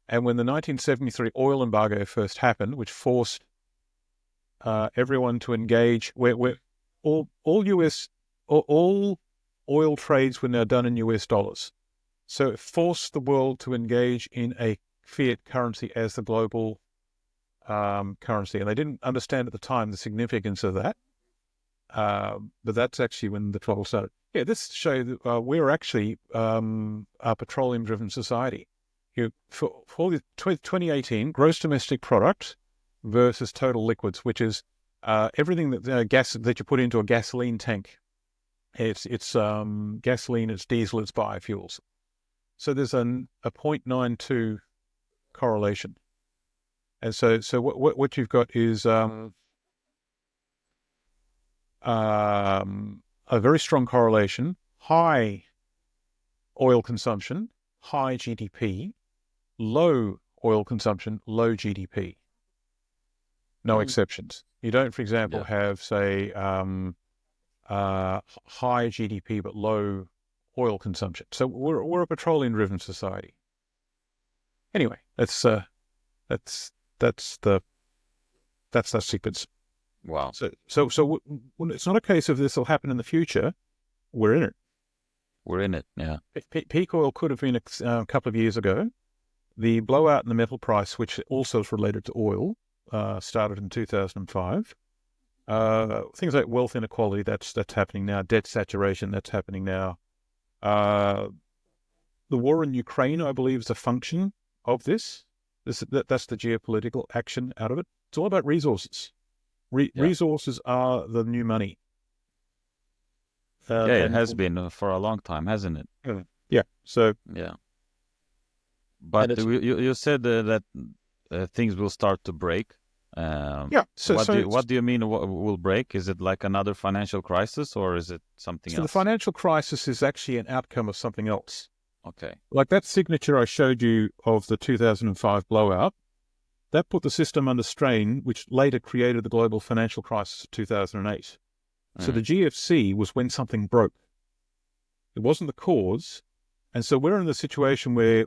And when the 1973 oil embargo first happened, which forced everyone to engage, where all oil trades were now done in US dollars. So it forced the world to engage in a fiat currency as the global currency. And they didn't understand at the time the significance of that. But that's actually when the trouble started. Yeah, this shows that we're actually a petroleum-driven society. For the 2018, gross domestic product versus total liquids, which is everything that gas that you put into a gasoline tank. It's gasoline, it's diesel, it's biofuels. So there's a 0.92 correlation. And so what you've got is a very strong correlation, high oil consumption, high GDP, low oil consumption, low GDP. No exceptions. You don't, for example, have, say, high GDP but low oil consumption. So we're a petroleum-driven society. Anyway, that's the sequence. Wow. So it's not a case of this will happen in the future. We're in it. We're in it. Yeah. Peak oil could have been a couple of years ago. The blowout in the metal price, which also is related to oil, started in 2005. Things like wealth inequality, that's happening now. Debt saturation, that's happening now. The war in Ukraine, I believe, is a function of this. That's the geopolitical action out of it. It's all about resources. Resources are the new money. It has been for a long time, hasn't it? Yeah. So but you said that things will start to break. So what do you mean will break? Is it like another financial crisis, or is it something else? The financial crisis is actually an outcome of something else. Okay. Like that signature I showed you of the 2005 blowout, that put the system under strain, which later created the global financial crisis of 2008. So the GFC was when something broke. It wasn't the cause. And so we're in the situation where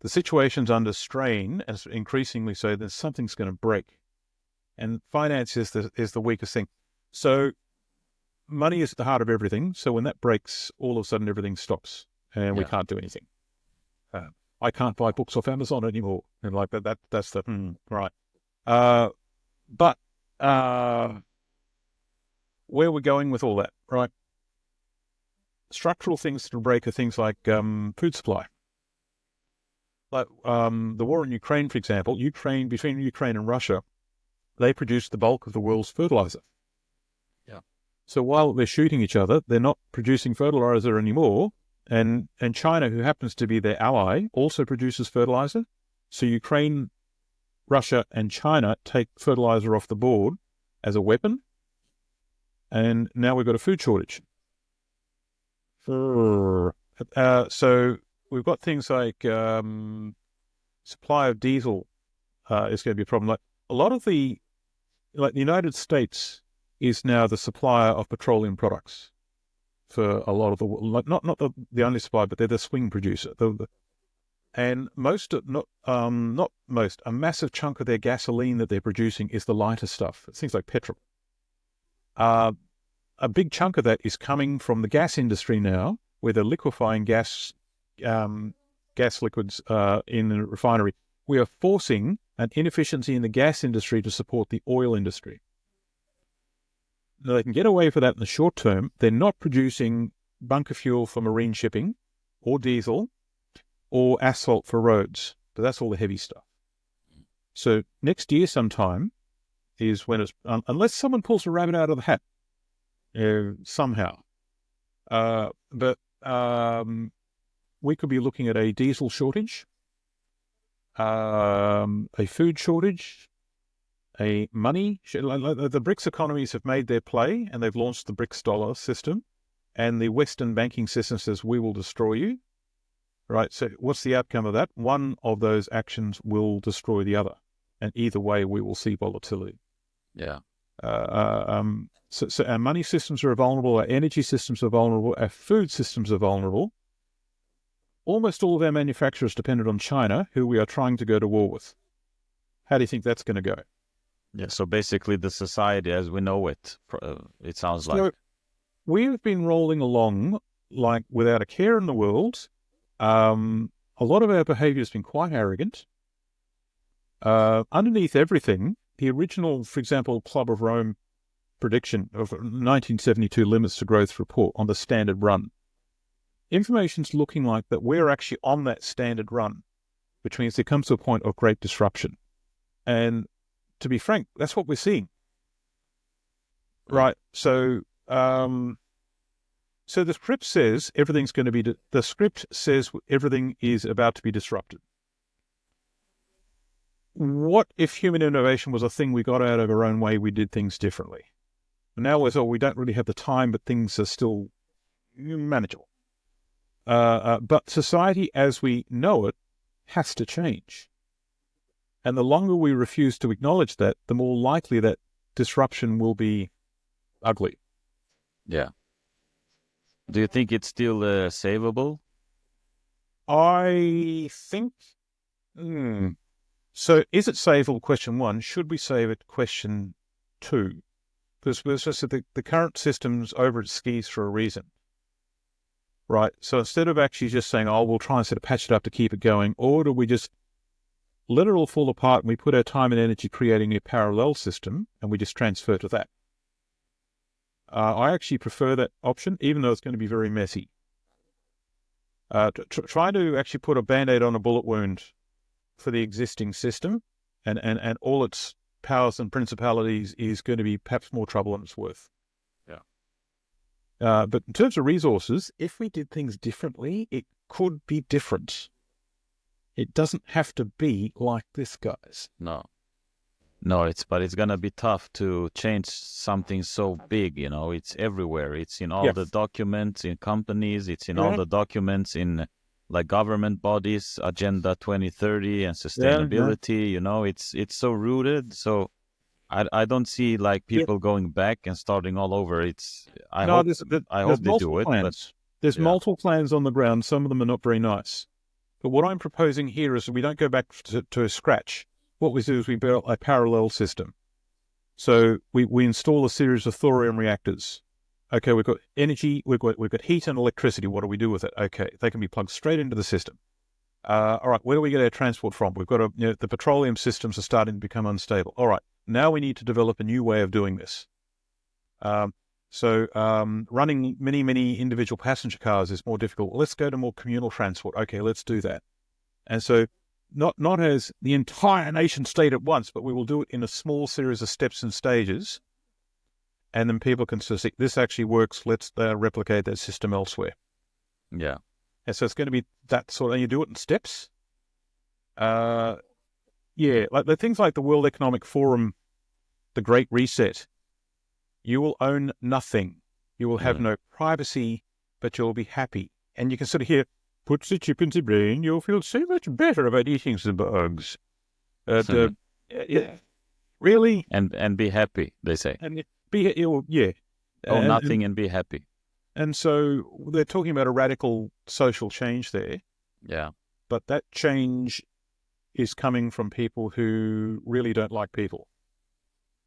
the situation's under strain, and increasingly so, then something's going to break. And finance is the weakest thing. So money is at the heart of everything. So when that breaks, all of a sudden everything stops and we can't do anything. I can't buy books off Amazon anymore. And like that's the, right. But where we're going with all that, right? Structural things to break are things like food supply. Like the war in Ukraine, for example, between Ukraine and Russia, they produce the bulk of the world's fertilizer. Yeah. So while they're shooting each other, they're not producing fertilizer anymore. And China, who happens to be their ally, also produces fertilizer. So Ukraine, Russia, and China take fertilizer off the board as a weapon. And now we've got a food shortage. So we've got things like supply of diesel is going to be a problem. Like a lot of the United States is now the supplier of petroleum products for a lot of the world. Not the only supplier, but they're the swing producer. And a massive chunk of their gasoline that they're producing is the lighter stuff. It's things like petrol. A big chunk of that is coming from the gas industry now, where they're liquefying gas liquids in the refinery. We are forcing an inefficiency in the gas industry to support the oil industry. Now, they can get away with that in the short term. They're not producing bunker fuel for marine shipping or diesel or asphalt for roads. But that's all the heavy stuff. So next year sometime is when it's, unless someone pulls a rabbit out of the hat, somehow. But we could be looking at a diesel shortage, a food shortage, a money. The BRICS economies have made their play, and they've launched the BRICS dollar system, and the Western banking system says, we will destroy you. Right, so what's the outcome of that? One of those actions will destroy the other, and either way we will see volatility. Yeah. So our money systems are vulnerable, our energy systems are vulnerable, our food systems are vulnerable. Almost all of our manufacturers depended on China, who we are trying to go to war with. How do you think that's going to go? Yeah, so basically the society as we know it, it sounds like. We've been rolling along like without a care in the world. A lot of our behavior has been quite arrogant. Underneath everything, the original, for example, Club of Rome prediction of 1972 limits to growth report on the standard run. Information's looking like that we're actually on that standard run, which means there comes to a point of great disruption. And to be frank, that's what we're seeing. Right. So, so the script says everything's going to be, the script says everything is about to be disrupted. What if human innovation was a thing we got out of our own way, we did things differently? Now we don't really have the time, but things are still manageable. But society as we know it has to change. And the longer we refuse to acknowledge that, the more likely that disruption will be ugly. Yeah. Do you think it's still savable? I think... So is it savable, question one? Should we save it, question two? Because the current system's over its skis for a reason. Right? So instead of actually just saying, we'll try and sort of patch it up to keep it going, or do we just let it all fall apart and we put our time and energy creating a parallel system and we just transfer to that? I actually prefer that option, even though it's going to be very messy. Try to actually put a Band-Aid on a bullet wound for the existing system, and all its powers and principalities is going to be perhaps more trouble than it's worth. Yeah. But in terms of resources, if we did things differently, it could be different. It doesn't have to be like this, guys. No, it's going to be tough to change something so big, it's everywhere. It's in all the documents in companies, it's in all the documents in like government bodies, Agenda 2030 and sustainability, it's so rooted. So I don't see like people going back and starting all over. I hope they do it. But there's multiple plans on the ground. Some of them are not very nice. But what I'm proposing here is we don't go back to scratch. What we do is we build a parallel system. So we install a series of thorium reactors. Okay, we've got energy, we've got heat and electricity. What do we do with it? Okay, they can be plugged straight into the system. All right, where do we get our transport from? We've got the petroleum systems are starting to become unstable. All right, now we need to develop a new way of doing this. So running many individual passenger cars is more difficult. Let's go to more communal transport. Okay, let's do that. And so not as the entire nation state at once, but we will do it in a small series of steps and stages. And then people can see this actually works. Let's replicate that system elsewhere. Yeah. And so it's going to be that sort of, and you do it in steps. Like the things like the World Economic Forum, the Great Reset. You will own nothing. You will have no privacy, but you'll be happy. And you can sort of hear, put the chip in the brain, you'll feel so much better about eating some bugs. Really? And be happy, they say. And nothing and be happy. And so they're talking about a radical social change there. Yeah. But that change is coming from people who really don't like people.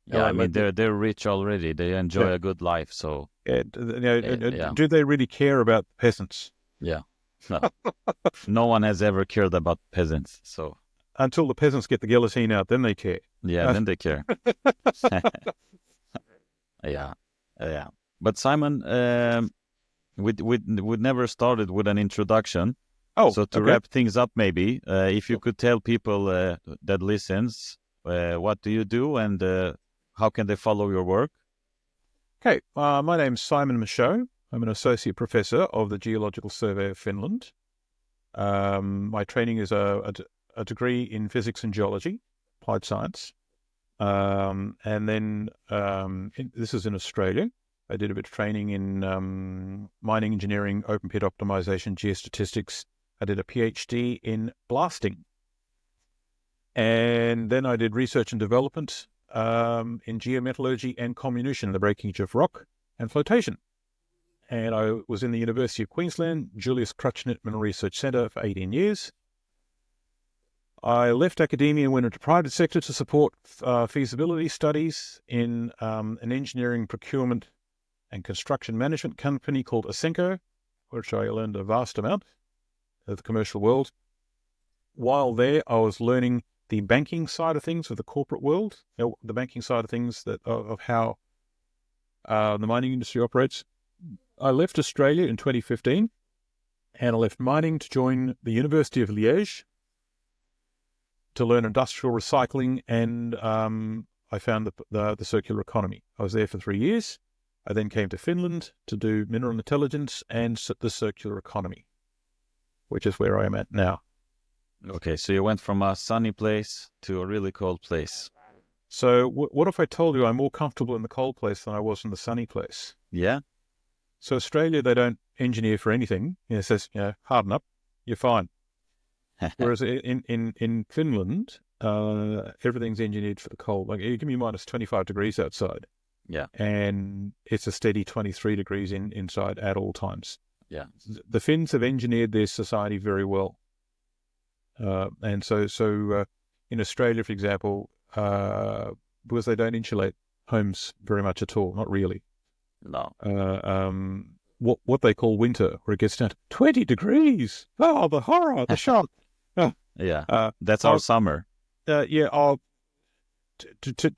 Yeah, I mean, they're rich already. They enjoy a good life. So, do they really care about peasants? Yeah, no, no one has ever cared about peasants. So until the peasants get the guillotine out, then they care. Yeah, then they care. Yeah. But Simon, we never started with an introduction. So to wrap things up, maybe if you could tell people that listens, what do you do and how can they follow your work? Okay, my name's Simon Michaux. I'm an associate professor of the Geological Survey of Finland. My training is a degree in physics and geology, applied science. And then this is in Australia. I did a bit of training in mining engineering, open pit optimization, geostatistics. I did a PhD in blasting. And then I did research and development in geometallurgy and comminution, the breakage of rock and flotation. And I was in the University of Queensland, Julius Cruikshank Mineral Research Centre for 18 years. I left academia and went into private sector to support feasibility studies in an engineering procurement and construction management company called Ausenco, which I learned a vast amount of the commercial world. While there, I was learning the banking side of things of the corporate world, the banking side of things of how the mining industry operates. I left Australia in 2015 and I left mining to join the University of Liège to learn industrial recycling, and I found the circular economy. I was there for 3 years. I then came to Finland to do mineral intelligence and the circular economy, which is where I am at now. Okay, so you went from a sunny place to a really cold place. So what if I told you I'm more comfortable in the cold place than I was in the sunny place? Yeah. So Australia, they don't engineer for anything. It says, harden up, you're fine. Whereas in Finland, everything's engineered for the cold. Like, you give me minus 25 degrees outside. Yeah. And it's a steady 23 degrees inside at all times. Yeah. The Finns have engineered their society very well. And so in Australia, for example, because they don't insulate homes very much at all, not really. No. What they call winter, where it gets down to 20 degrees. Oh, the horror, the shock. That's our summer. To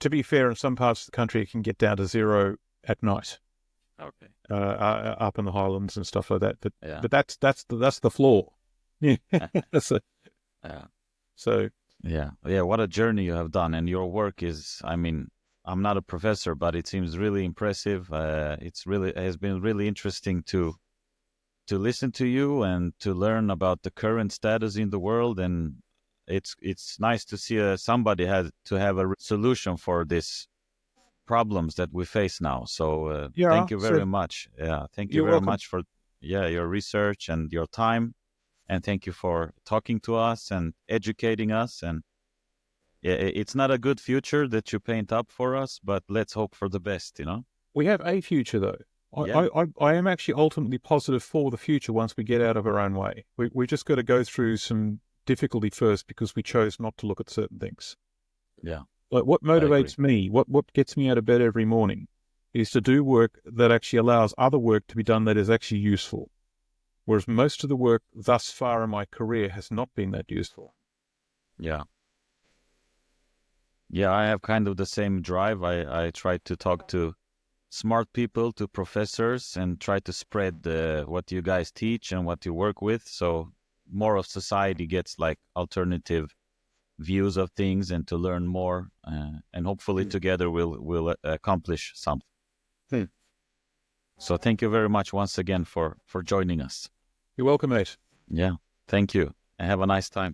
be fair, in some parts of the country, it can get down to 0 at night. Okay. Up in the Highlands and stuff like that. Yeah. But that's the flaw. Yeah. so, Yeah. so Yeah. What a journey you have done, and your work is. I mean, I'm not a professor, but it seems really impressive. It has been really interesting to listen to you and to learn about the current status in the world, and it's nice to see somebody has to have a solution for this problems that we face now. So yeah. thank you So very much. Yeah, thank you you're very welcome. much for your research and your time, and thank you for talking to us and educating us. And yeah, it's not a good future that you paint up for us, but let's hope for the best. We have a future, though. Yeah, I am actually ultimately positive for the future once we get out of our own way. We just got to go through some difficulty first because we chose not to look at certain things. yeah, Like what I agree. motivates me, what gets me out of bed every morning is to do work that actually allows other work to be done that is actually useful. Whereas most of the work thus far in my career has not been that useful. Yeah. Yeah, I have kind of the same drive. I try to talk to smart people, to professors, and try to spread what you guys teach and what you work with. So more of society gets like alternative views of things and to learn more. And hopefully together we'll accomplish something. Hmm. So thank you very much once again for joining us. You're welcome, mate. Yeah, thank you. And have a nice time.